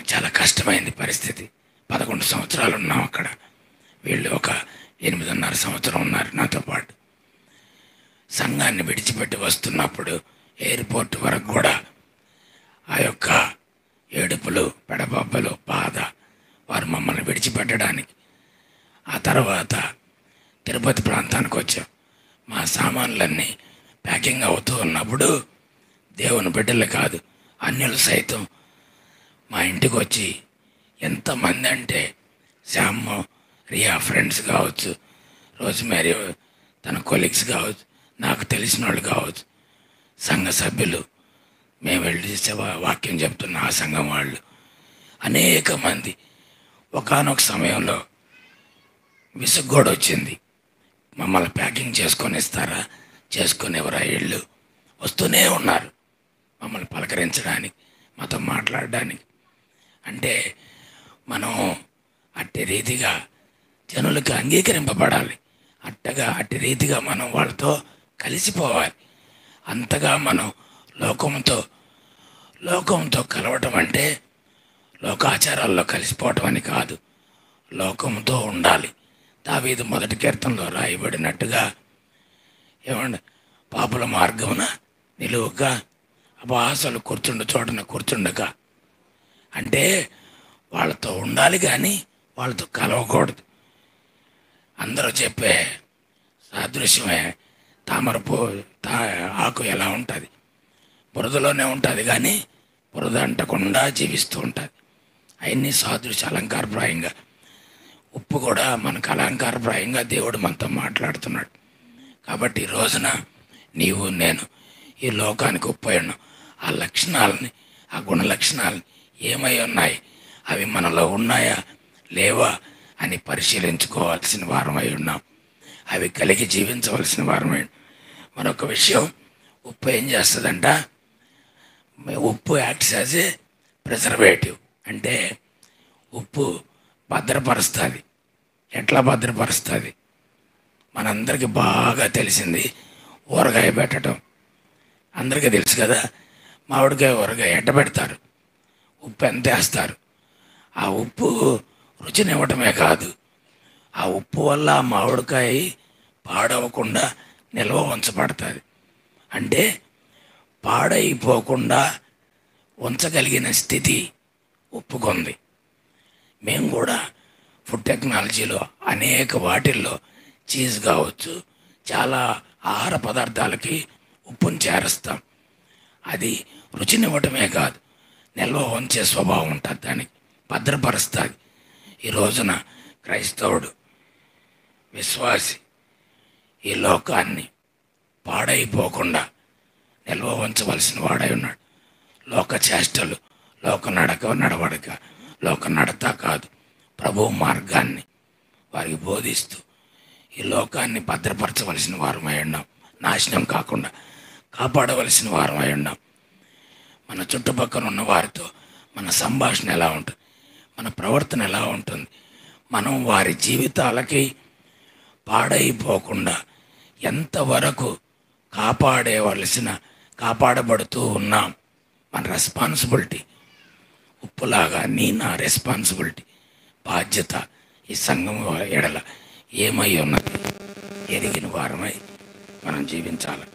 చాలా కష్టమైంది పరిస్థితి. 11 సంవత్సరాలు ఉన్నాం అక్కడ. వీళ్ళు ఒక 8.5 సంవత్సరం ఉన్నారు నాతో పాటు. సంఘాన్ని విడిచిపెట్టి వస్తున్నప్పుడు ఎయిర్పోర్ట్ వరకు కూడా ఆ యొక్క ఏడుపులు, పెడబబ్బలు, బాధ, వారు మమ్మల్ని విడిచిపెట్టడానికి. ఆ తర్వాత తిరుపతి ప్రాంతానికి వచ్చాం. మా సామాన్లన్నీ ప్యాకింగ్ అవుతూ ఉన్నప్పుడు దేవుని బిడ్డలు కాదు, అన్యులు సైతం మా ఇంటికి వచ్చి ఎంతమంది అంటే శ్యామ్, రియా ఫ్రెండ్స్ కావచ్చు, రోజ్మేరీ తన కొలీగ్స్ కావచ్చు, నాకు తెలిసిన వాళ్ళు కావచ్చు, సంఘ సభ్యులు మేము వెళ్ళి వాక్యం చెప్తున్న ఆ సంఘం వాళ్ళు అనేక మంది ఒకానొక సమయంలో విసుగ్గోడు వచ్చింది. మమ్మల్ని ప్యాకింగ్ చేసుకొని ఇస్తారా, చేసుకునేవరా ఇళ్ళు వస్తూనే ఉన్నారు మమ్మల్ని పలకరించడానికి, మాతో మాట్లాడడానికి. అంటే మనం అట్టి రీతిగా జనులకు అంగీకరింపబడాలి. అట్టి రీతిగా మనం వాళ్ళతో కలిసిపోవాలి. అంతగా మనం లోకంతో కలవటం అంటే లోకాచారాల్లో కలిసిపోవటం అని కాదు, లోకంతో ఉండాలి. దావీదు మొదటి కీర్తనలో రాయబడినట్టుగా ఏమండి, పాపుల మార్గమున నిలువుగా అపహాసాలు కూర్చుండు చోటన కూర్చుండక, అంటే వాళ్ళతో ఉండాలి కానీ వాళ్ళతో కలవకూడదు. అందరూ చెప్పే సాదృశ్యమే ఆకు ఎలా ఉంటుంది, బురదలోనే ఉంటుంది కానీ బురద అంటకుండా జీవిస్తూ ఉంటుంది. అవన్నీ సాదృశ్య అలంకారప్రాయంగా, ఉప్పు కూడా మనకు అలంకారప్రాయంగా దేవుడు మనతో మాట్లాడుతున్నాడు. కాబట్టి ఈ రోజున నీవు నేను ఈ లోకానికి ఉప్పు అయి ఉన్నాం. ఆ లక్షణాలని, ఆ గుణ లక్షణాలని ఏమై ఉన్నాయి, అవి మనలో ఉన్నాయా లేవా అని పరిశీలించుకోవాల్సిన వారమై ఉన్నాం. అవి కలిగి జీవించవలసిన వారమై. మరొక విషయం, ఉప్పు ఏం చేస్తుందంట, ఉప్పు యాక్ట్స్ యాజ్ ఏ ప్రిజర్వేటివ్. అంటే ఉప్పు భద్రపరుస్తుంది. ఎట్లా భద్రపరుస్తుంది? మనందరికీ బాగా తెలిసింది ఊరగాయ పెట్టడం. అందరికీ తెలుసు కదా, మామిడికాయ ఊరగాయ ఎట్ట పెడతారు, ఉప్పు ఎంత వేస్తారు. ఆ ఉప్పు రుచినివ్వటమే కాదు, ఆ ఉప్పు వల్ల ఆ మామిడికాయ పాడవకుండా నిల్వ ఉంచబడుతుంది. అంటే పాడైపోకుండా ఉంచగలిగిన స్థితి ఉప్పుకుంది. మేము కూడా ఫుడ్ టెక్నాలజీలో అనేక వాటిల్లో చీజ్ కావచ్చు, చాలా ఆహార పదార్థాలకి ఉప్పును చేరుస్తాం. అది రుచినివ్వటమే కాదు, నిల్వ ఉంచే స్వభావం ఉంటుంది, దానికి భద్రపరుస్తుంది. ఈ రోజున క్రైస్తవుడు, విశ్వాసి ఈ లోకాన్ని పాడైపోకుండా నిల్వ ఉంచవలసిన వాడై ఉన్నాడు. లోక చేష్టలు, లోక నడవడిక, లోక నడత కాదు, ప్రభు మార్గాన్ని వారికి బోధిస్తూ ఈ లోకాన్ని భద్రపరచవలసిన వారమై ఉన్నాం. నాశనం కాకుండా కాపాడవలసిన వారమై ఉన్నాం. మన చుట్టుపక్కల ఉన్న వారితో మన సంభాషణ ఎలా ఉంటుంది, మన ప్రవర్తన ఎలా ఉంటుంది, మనం వారి జీవితాలకి పాడైపోకుండా ఎంతవరకు కాపాడబడుతూ ఉన్నాం. మన రెస్పాన్సిబిలిటీ, ఉప్పులాగా నా రెస్పాన్సిబిలిటీ, బాధ్యత ఈ సంఘం ఎడల ఏమై ఉన్నది ఎరిగిన వారమై మనం జీవించాలి.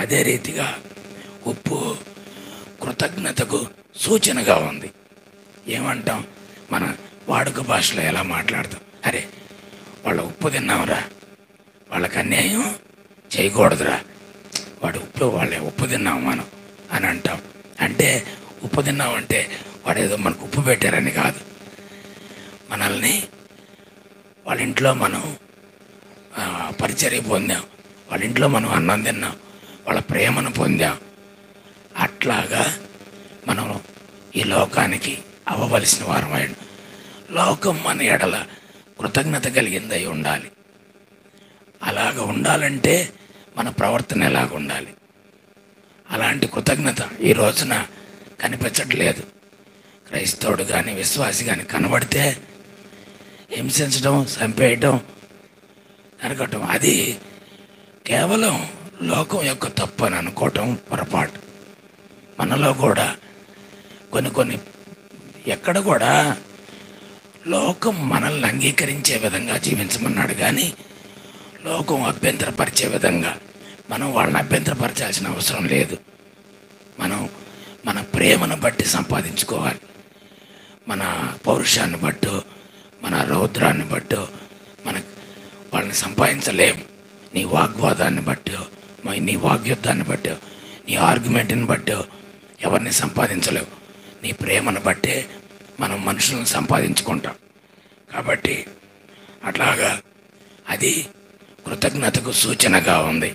అదే రీతిగా ఉప్పు కృతజ్ఞతకు సూచనగా ఉంది. ఏమంటాం, మన వాడుక భాషలో ఎలా మాట్లాడతాం, అరే వాళ్ళ ఉప్పు తిన్నాంరా, వాళ్ళకి అన్యాయం చేయకూడదురా, వాళ్ళ ఉప్పు తిన్నాం మనం అని అంటాం. అంటే ఉప్పు తిన్నామంటే వాడేదో మనకు ఉప్పు పెట్టారని కాదు, మనల్ని వాళ్ళ ఇంట్లో మనం పరిచర్య పొందాం, వాళ్ళ ఇంట్లో మనం అన్నం తిన్నాం, వాళ్ళ ప్రేమను పొందాం. అట్లాగా మనం ఈ లోకానికి అవ్వవలసిన వారమై, లోకం మన ఎడల కృతజ్ఞత కలిగిందై ఉండాలి. అలాగ ఉండాలంటే మన ప్రవర్తన ఎలాగ ఉండాలి? అలాంటి కృతజ్ఞత ఈ రోజున కనిపించట్లేదు. క్రైస్తవుడు కానీ విశ్వాసి కానీ కనబడితే హింసించడం, చంపేయటం, నరకటం, అది కేవలం లోకం యొక్క తప్పు అని అనుకోవటం పొరపాటు. మనలో కూడా కొన్ని ఎక్కడ కూడా లోకం మనల్ని అంగీకరించే విధంగా జీవించమన్నాడు కానీ లోకం అభ్యంతరపరిచే విధంగా మనం వాళ్ళని అభ్యంతరపరచాల్సిన అవసరం లేదు. మనం మన ప్రేమను బట్టి సంపాదించుకోవాలి. మన పౌరుషాన్ని బట్టో, మన రౌద్రాన్ని బట్టో వాళ్ళని సంపాదించలేము. నీ వాగ్వాదాన్ని బట్టో, నీ వాగ్యుద్ధాన్ని బట్టో, నీ ఆర్గ్యుమెంట్ని బట్టో ఎవరిని సంపాదించలేవు. నీ ప్రేమను బట్టే మనం మనుషులను సంపాదించుకుంటాం. కాబట్టి అట్లాగా అది కృతజ్ఞతకు సూచనగా ఉంది.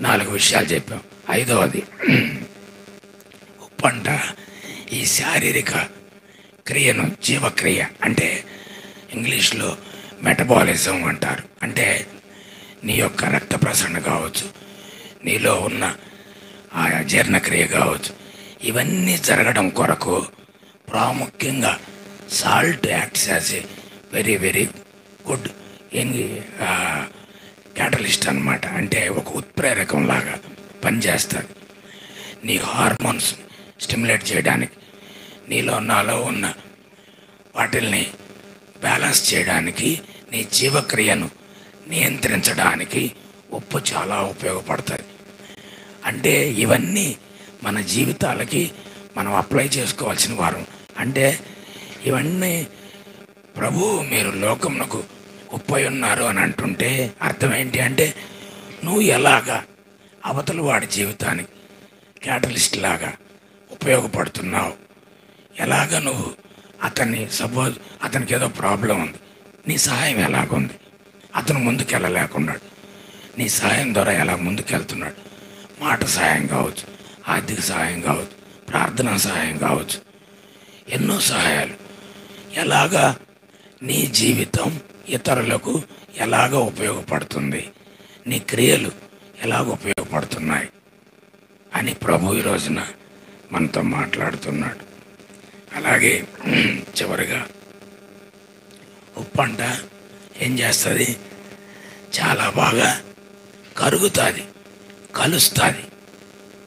4 విషయాలు చెప్పాం. ఐదవది, ఉప్పంట ఈ శారీరక క్రియను, జీవక్రియ అంటే ఇంగ్లీష్లో మెటబాలిజం అంటారు. అంటే నీ యొక్క రక్త ప్రసరణ కావచ్చు, నీలో ఉన్న ఆ జీర్ణక్రియ కావచ్చు, ఇవన్నీ జరగడం కొరకు ప్రాముఖ్యంగా salt acts as a very very good catalyst అన్నమాట. అంటే ఒక ఉత్ప్రేరకం లాగా పనిచేస్తుంది. నీ హార్మోన్స్ స్టిమ్యులేట్ చేయడానికి, నాలో ఉన్న వాటిల్ని బ్యాలెన్స్ చేయడానికి, నీ జీవక్రియను నియంత్రించడానికి ఉప్పు చాలా ఉపయోగపడుతుంది. అంటే ఇవన్నీ మన జీవితాలకి మనం అప్లై చేసుకోవాల్సిన వారం. అంటే ఇవన్నీ ప్రభువు మీరు లోకమునకు ఉప్పై ఉన్నారు అని అంటుంటే అర్థం ఏంటి అంటే, నువ్వు ఎలాగా అవతల వాడి జీవితానికి క్యాటలిస్ట్ లాగా ఉపయోగపడుతున్నావు, ఎలాగ నువ్వు సపోజ్ అతనికి ఏదో ప్రాబ్లం ఉంది, నీ సహాయం ఎలాగుంది, అతను ముందుకెళ్ళలేకున్నాడు, నీ సహాయం ద్వారా ఎలా ముందుకెళ్తున్నాడు. మాట సహాయం కావచ్చు, ఆర్థిక సహాయం కావచ్చు, ప్రార్థనా సహాయం కావచ్చు, ఎన్నో సహాయాలు. ఎలాగా నీ జీవితం ఇతరులకు ఎలాగ ఉపయోగపడుతుంది, నీ క్రియలు ఎలాగ ఉపయోగపడుతున్నాయి అని ప్రభు ఈ రోజున మనతో మాట్లాడుతున్నాడు. అలాగే చివరిగా ఉప్పంట ఏం చేస్తుంది, చాలా బాగా కరుగుతుంది, కలుస్తుంది.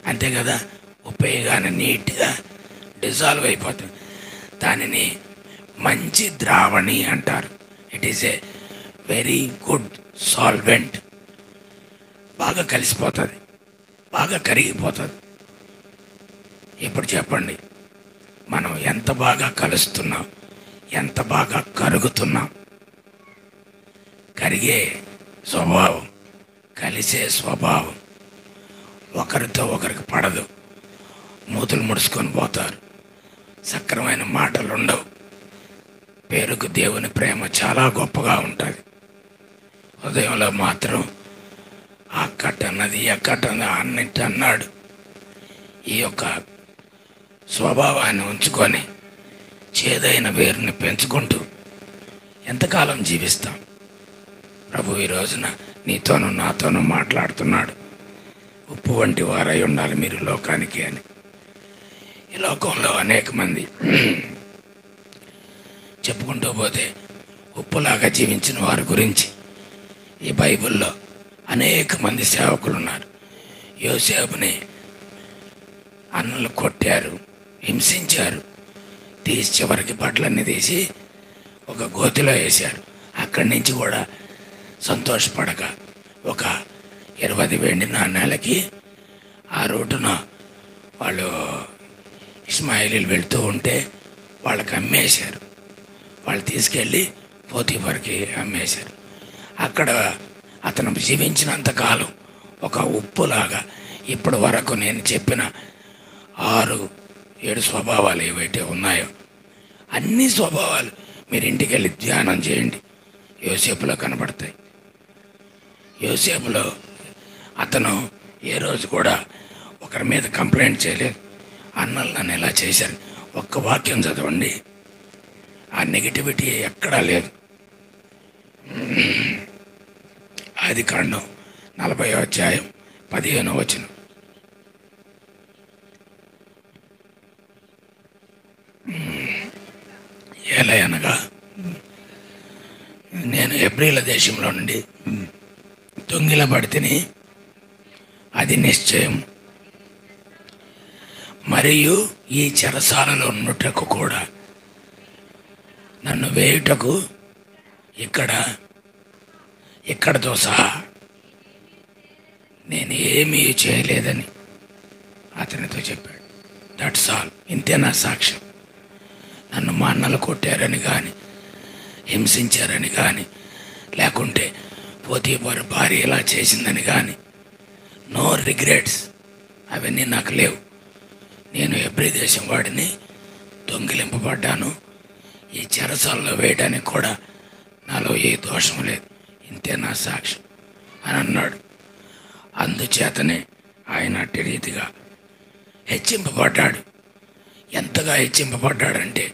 అంతే కదా, ఉపయోగాన్ని నీట్గా డిజాల్వ్ అయిపోతుంది. దానిని మంచి ద్రావణి అంటారు. It is a very good solvent. బాగా కలిసిపోతుంది, బాగా కరిగిపోతుంది. ఇప్పుడు చెప్పండి, మనం ఎంత బాగా కలుస్తున్నాం, ఎంత బాగా కరుగుతున్నాం. కరిగే స్వభావం, కలిసే స్వభావం ఒకరితో ఒకరికి పడదు. మూతులు ముడుచుకొని పోతారు, సక్రమైన మాటలు ఉండవు. పేరుకు దేవుని ప్రేమ చాలా గొప్పగా ఉంటుంది. ఉదయంలో మాత్రం ఆ కట్టన్నది ఎక్కటన్నది అన్నిటి అన్నాడు. ఈ యొక్క స్వభావాన్ని ఉంచుకొని చేదైన వేరుని పెంచుకుంటూ ఎంతకాలం జీవిస్తాం? ప్రభు ఈ రోజున నీతోనూ నాతోనూ మాట్లాడుతున్నాడు. ఉప్పు వంటి వారై ఉండాలి మీరు లోకానికి అని. ఈ లోకంలో అనేక మంది చెప్పుకుంటూ పోతే ఉప్పులాగా జీవించిన వారి గురించి ఈ బైబిల్లో అనేక మంది సేవకులు ఉన్నారు. యోసేపుని అన్నలు కొట్టారు, హింసించారు, తీసి చివరికి బట్టలన్నీ తీసి ఒక గోతిలో వేశారు. అక్కడి నుంచి కూడా సంతోషపడక ఒక 20 వెండి నాణేలకి ఆ రోడ్డున వాళ్ళు ఇస్మాయిలీలు వెళ్తూ ఉంటే వాళ్ళకి అమ్మేశారు. వాళ్ళు తీసుకెళ్ళి పోతీఫర్కి అమ్మేశారు. అక్కడ అతను జీవించినంతకాలం ఒక ఉప్పులాగా ఇప్పటి వరకు నేను చెప్పిన 6-7 స్వభావాలు ఏవైతే ఉన్నాయో అన్ని స్వభావాలు మీరు ఇంటికి వెళ్ళి ధ్యానం చేయండి, యోసేపులో కనబడతాయి. యోసేపులో అతను ఏ రోజు కూడా ఒకరి మీద కంప్లైంట్ చేయలేదు. అన్నలు నన్ను ఎలా చేశారు, ఒక్క వాక్యం చదవండి, ఆ నెగిటివిటీ ఎక్కడా లేదు. ఆదికాండం 40వ అధ్యాయం 15వ వచనం. ఏలయనగా నేను హెబ్రీల దేశంలో నుండి దొంగిలబడితిని, అది నిశ్చయం. మరియు ఈ చెరసాలలో ఉన్నటకు కూడా నన్ను వేయుటకు ఇక్కడతో సహా నేను ఏమీ చేయలేదని అతనితో చెప్పాడు. That's all. ఇంతే నా సాక్ష్యం. నన్ను మా అన్నలు కొట్టారని కానీ, హింసించారని కానీ, లేకుంటే పోతీఫరు భార్య ఇలా చేసిందని కానీ, నో రిగ్రెట్స్, అవన్నీ నాకు లేవు. నేను హెబ్రీ దేశం వాడిని, దొంగిలింపబడ్డాను, ఈ చెరసాలలో వేయడానికి కూడా నాలో ఏ దోషం లేదు, ఇంతే నా సాక్ష్యం అని అన్నాడు. అందుచేతనే ఆయన అట్టి రీతిగా హెచ్చింపబడ్డాడు. ఎంతగా హెచ్చింపబడ్డాడంటే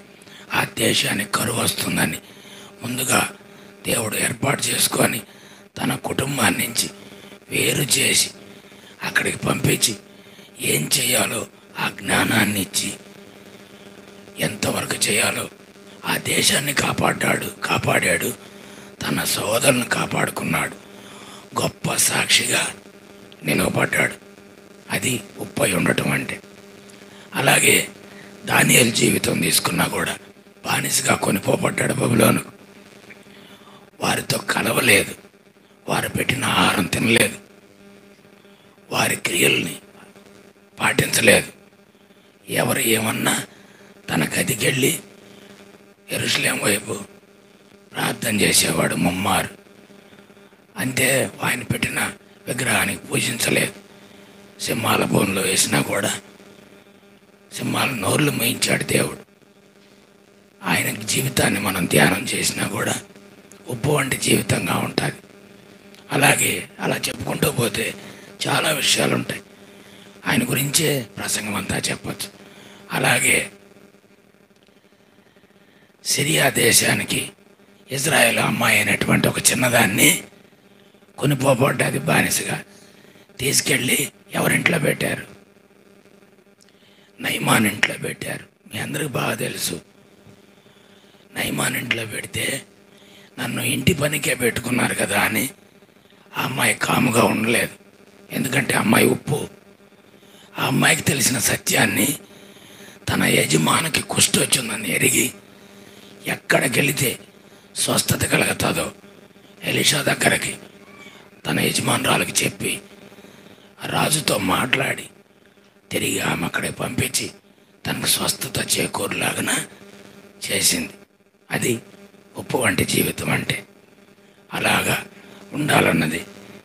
ఆ దేశానికి కరువు వస్తుందని ముందుగా దేవుడు ఏర్పాటు చేసుకొని తన కుటుంబాన్ని నుంచి వేరు చేసి అక్కడికి పంపించి ఏం చేయాలో ఆ జ్ఞానాన్ని ఇచ్చి ఎంతవరకు చేయాలో ఆ దేశాన్ని కాపాడాడు. తన సోదరులను కాపాడుకున్నాడు. గొప్ప సాక్షిగా నిలవబడ్డాడు. అది ఉప్పై ఉండటం అంటే. అలాగే దానియేలు జీవితం తీసుకున్నా కూడా బానిసగా కొనిపోబడ్డాడు బబులోనుకు. వారితో కలవలేదు, వారు పెట్టిన ఆహారం తినలేదు, వారి క్రియల్ని పాటించలేదు. ఎవరు ఏమన్నా తన గదికెళ్ళి యెరూషలేము వైపు ప్రార్థన చేసేవాడు ముమ్మారు. అంతే, ఆయన పెట్టిన విగ్రహానికి పూజించలేదు. సింహాల బోన్లో వేసినా కూడా సింహాల నోర్లు మోయించాడు దేవుడు. ఆయన జీవితాన్ని మనం ధ్యానం చేసినా కూడా ఉప్పు వంటి జీవితంగా ఉంటుంది. అలాగే అలా చెప్పుకుంటూ పోతే చాలా విషయాలు ఉంటాయి. ఆయన గురించే ప్రసంగం అంతా చెప్పచ్చు. అలాగే సిరియా దేశానికి ఇజ్రాయేల్ అమ్మాయి అయినటువంటి ఒక చిన్నదాన్ని కొనిపోబడ్డది బానిసగా. తీసుకెళ్ళి ఎవరింట్లో పెట్టారు? నయమాన్ ఇంట్లో పెట్టారు. మీ అందరికి బాగా తెలుసు. నయమాన్ ఇంట్లో పెడితే నన్ను ఇంటి పనికే పెట్టుకున్నారు కదా అని ఆ అమ్మాయి కాముగా ఉండలేదు. ఎందుకంటే అమ్మాయి ఉప్పు. ఆ అమ్మాయికి తెలిసిన సత్యాన్ని, తన యజమానికి కుష్టి వచ్చిందని ఎరిగి ఎక్కడికి వెళితే స్వస్థత కలుగుతుందో ఎలీషా దగ్గరికి తన యజమానురాలకి చెప్పి రాజుతో మాట్లాడి తిరిగి ఆమె అక్కడికి పంపించి తనకు స్వస్థత చేకూరులాగా చేసింది. అది ఉప్పు వంటి జీవితం అంటే. అలాగా ఉండాలన్నది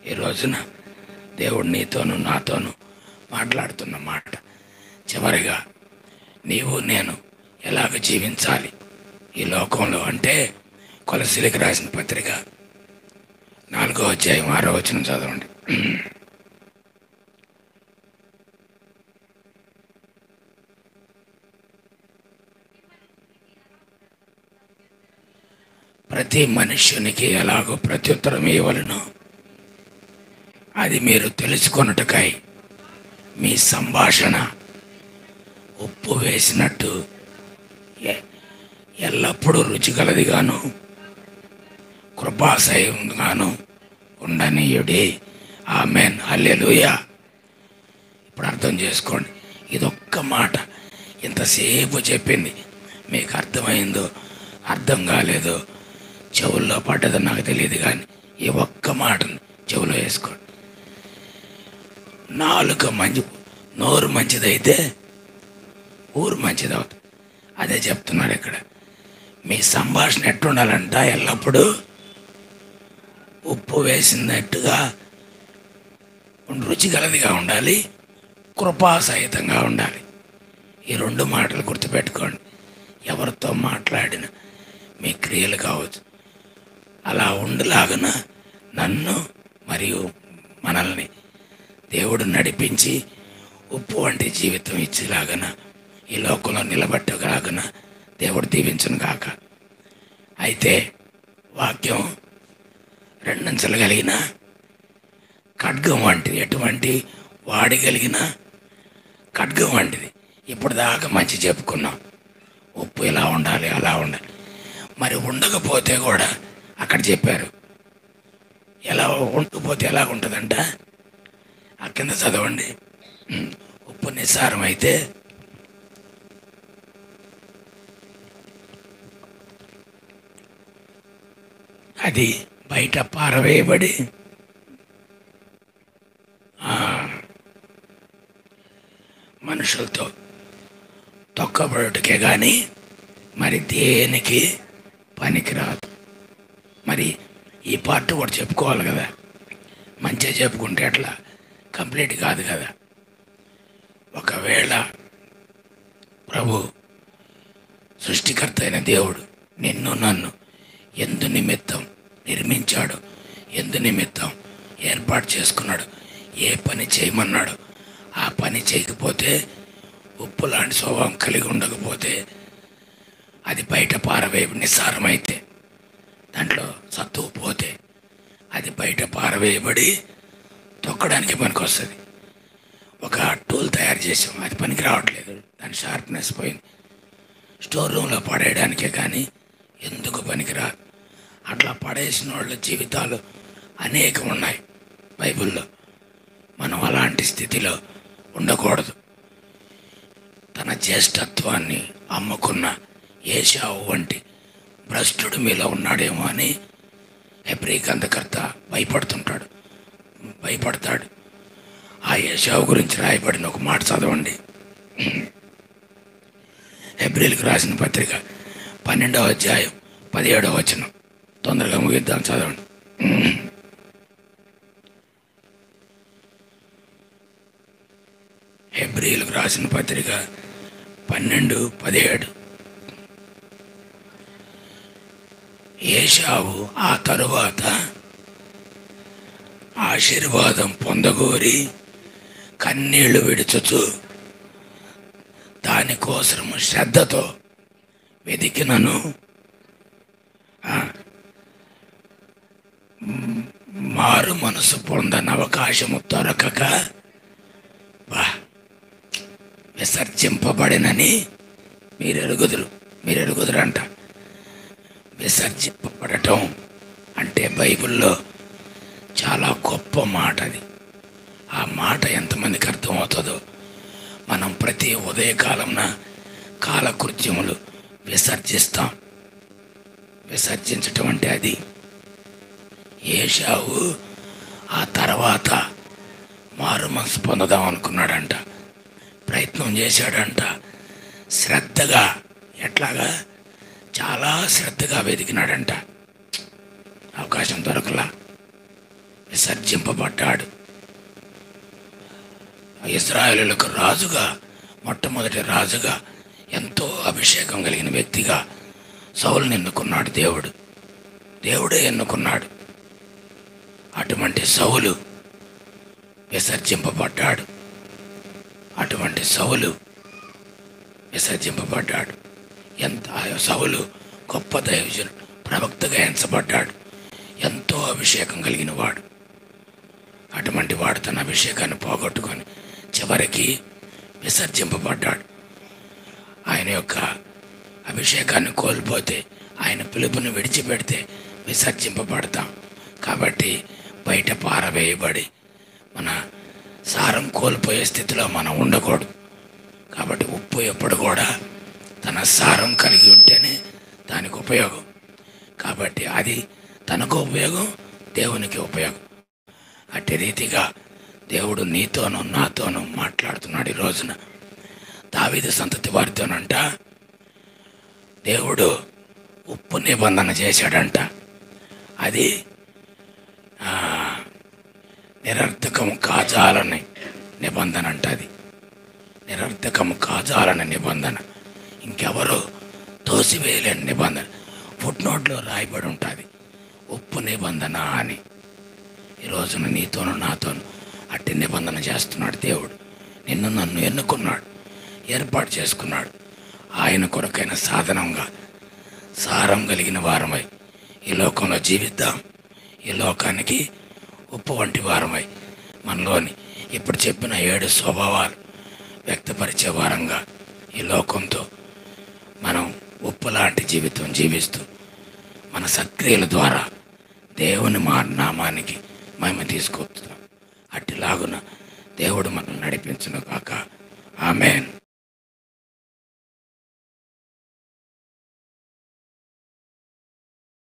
ఈ రోజున దేవుడు నీతోనూ నాతోనూ మాట్లాడుతున్న మాట. చివరిగా నీవు నేను ఎలాగ జీవించాలి ఈ లోకంలో అంటే కొలసీలకు రాసిన పత్రిక 4వ అధ్యాయం 6వ వచనం చదవండి. ప్రతి మనుష్యునికి ఎలాగో ప్రత్యుత్తరం ఇవ్వలను అది మీరు తెలుసుకొనుటకై మీ సంభాషణ ఉప్పు వేసినట్టు ఎల్లప్పుడూ రుచిగలదిగాను కృపాసహంగాను ఉండనీయుడి. ఆమేన్, హల్లెలూయా. ఇప్పుడు అర్థం చేసుకోండి. ఇదొక్క మాట ఇంతసేపు చెప్పింది మీకు అర్థమైందో అర్థం కాలేదో చెవుల్లో పడ్డదో నాకు తెలియదు, కానీ ఈ ఒక్క మాటను చెవులో వేసుకోండి. నోరు మంచిదైతే ఊరు మంచిది అవుతుంది. అదే చెప్తున్నాడు ఇక్కడ. మీ సంభాషణ ఎట్టుండాలంట? ఎల్లప్పుడూ ఉప్పు వేసినట్టుగా రుచిగలదిగా ఉండాలి, కృపాసహితంగా ఉండాలి. ఈ 2 మాటలు గుర్తుపెట్టుకోండి. ఎవరితో మాట్లాడినా మీ క్రియలు కావచ్చు అలా ఉండలాగన నన్ను మరియు మనల్ని దేవుడు నడిపించి ఉప్పు వంటి జీవితం ఇచ్చేలాగన ఈ లోకంలో నిలబట్టలాగన దేవుడు దీవించును గాక. అయితే వాక్యం 2 అంచెలు కలిగిన ఖడ్గం వంటిది. ఎటువంటి వాడగలిగిన ఖడ్గం వంటిది. ఇప్పుడు దాకా మంచి చెప్పుకున్నాం. ఉప్పు ఇలా ఉండాలి, అలా ఉండాలి. మరి ఉండకపోతే కూడా అక్కడ చెప్పారు ఎలా ఉండకపోతే ఎలా ఉంటుందంట. ఆ కింద చదవండి. ఉప్పు నిస్సారం అయితే అది బయట పారవేయబడి మనుషులతో తొక్కబడుటకే కానీ మరి దేనికి పనికిరాదు. మరి ఈ పార్ట్ కూడా చెప్పుకోవాలి కదా. మంచిగా చెప్పుకుంటే అట్లా కంప్లీట్ కాదు కదా. ఒకవేళ ప్రభు సృష్టికర్త అయిన దేవుడు నిన్ను నన్ను ఎందు నిమిత్తం నిర్మించాడు, ఎందు నిమిత్తం ఏర్పాటు చేసుకున్నాడు, ఏ పని చేయమన్నాడు ఆ పని చేయకపోతే, ఉప్పు లాంటి స్వభావం కలిగి ఉండకపోతే, అది బయట పారవేయ నిస్సారమైతే, దాంట్లో సత్తువు పోతే అది బయట పారవేయబడి తొక్కడానికి పనికి వస్తుంది. ఒక టూల్ తయారు చేసాం, అది పనికి రావట్లేదు, దాని షార్ప్నెస్ పోయింది, స్టోర్ రూమ్లో పడేయడానికే కానీ ఎందుకు పనికిరాదు. అట్లా పడేసిన వాళ్ళ జీవితాలు అనేకం ఉన్నాయి బైబిల్లో. మనం అలాంటి స్థితిలో ఉండకూడదు. తన జ్యేష్ఠత్వాన్ని అమ్ముకున్న ఏశావు వంటి భ్రష్టుడు మీలో ఉన్నాడేమో అని హెబ్రీ గ్రంథకర్త భయపడతాడు. ఆ ఏశావు గురించి రాయబడిన ఒక మాట చదవండి. హెబ్రీలకు రాసిన పత్రిక 12వ అధ్యాయం 17వ వచనం. తొందరగా ముగిద్దాం, చదవండి. హెబ్రీలకు రాసిన పత్రిక 12:17. ఏశావు ఆ తరువాత ఆశీర్వాదం పొందగోరి కన్నీళ్లు విడుచుచు దానికోసము శ్రద్ధతో వెతికినను మారు మనసు పొందని అవకాశము దొరకక విసర్జింపబడినని మీరెరుగుదురు అంట. విసర్జింపబడటం అంటే బైబిల్లో చాలా గొప్ప మాట. అది ఆ మాట ఎంతమందికి అర్థమవుతుందో. మనం ప్రతి ఉదయకాలంన కాలకృత్యములు విసర్జిస్తాం. విసర్జించటం అంటే అది. ఏశావు ఆ తర్వాత మారు మనసు పొందదాం అనుకున్నాడంట, ప్రయత్నం చేశాడంట, శ్రద్ధగా, ఎట్లాగా, చాలా శ్రద్ధగా వెతికినాడంట. అవకాశం దొరకలా, విసర్జింపబడ్డాడు. ఇశ్రాయేలులకు రాజుగా, మొట్టమొదటి రాజుగా, ఎంతో అభిషేకం కలిగిన వ్యక్తిగా సౌలుని ఎన్నుకున్నాడు దేవుడే ఎన్నుకున్నాడు. అటువంటి సౌలు విసర్జింపబడ్డాడు. ఎంత సౌలు గొప్ప దైవజనుడు, ప్రవక్తగా ఎంచబడ్డాడు, ఎంతో అభిషేకం కలిగిన వాడు. అటువంటి వాడు తన అభిషేకాన్ని పోగొట్టుకొని చివరికి విసర్జింపబడ్డాడు. ఆయన యొక్క అభిషేకాన్ని కోల్పోతే, ఆయన పిలుపుని విడిచిపెడితే విసర్జింపబడతాం. కాబట్టి బయట పారవేయబడి మన సారం కోల్పోయే స్థితిలో మనం ఉండకూడదు. కాబట్టి ఉప్పు ఎప్పుడు కూడా తన సారం కలిగి ఉంటేనే దానికి ఉపయోగం. కాబట్టి అది తనకు ఉపయోగం, దేవునికి ఉపయోగం. అట్టి రీతిగా దేవుడు నీతోనూ నాతోనూ మాట్లాడుతున్నాడు ఈ రోజున. దావీదు సంతతి వారితోనంట దేవుడు ఉప్పు నిబంధన చేశాడంట. అది నిరర్థకము కాజాలని నిబంధన అంట. అది నిరర్థకము కాజాలని నిబంధన, ఇంకెవరో తోసివేయలేని నిబంధన. ఫుట్నోట్లో రాయబడి ఉంటుంది ఉప్పు నిబంధన అని. ఈ రోజున నీతోనూ నాతోనూ అట్టి నిబంధన చేస్తున్నాడు దేవుడు. నిన్ను నన్ను ఎన్నుకున్నాడు, ఏర్పాటు చేసుకున్నాడు. ఆయన కొరకైన సాధనంగా సారం కలిగిన వారమై ఈ లోకంలో జీవిద్దాం. ఈ లోకానికి ఉప్పు వంటి వారమై మనలోని ఇప్పుడు చెప్పిన 7 స్వభావాలు వ్యక్తపరిచే వారంగా ఈ లోకంతో మనం ఉప్పు లాంటి జీవితం జీవిస్తూ మన సక్రియల ద్వారా దేవుని నామానికి మహిమ తీసుకొస్తున్నాం. అట్టిలాగున దేవుడు మనల్ని నడిపించును కాక. ఆమేన్.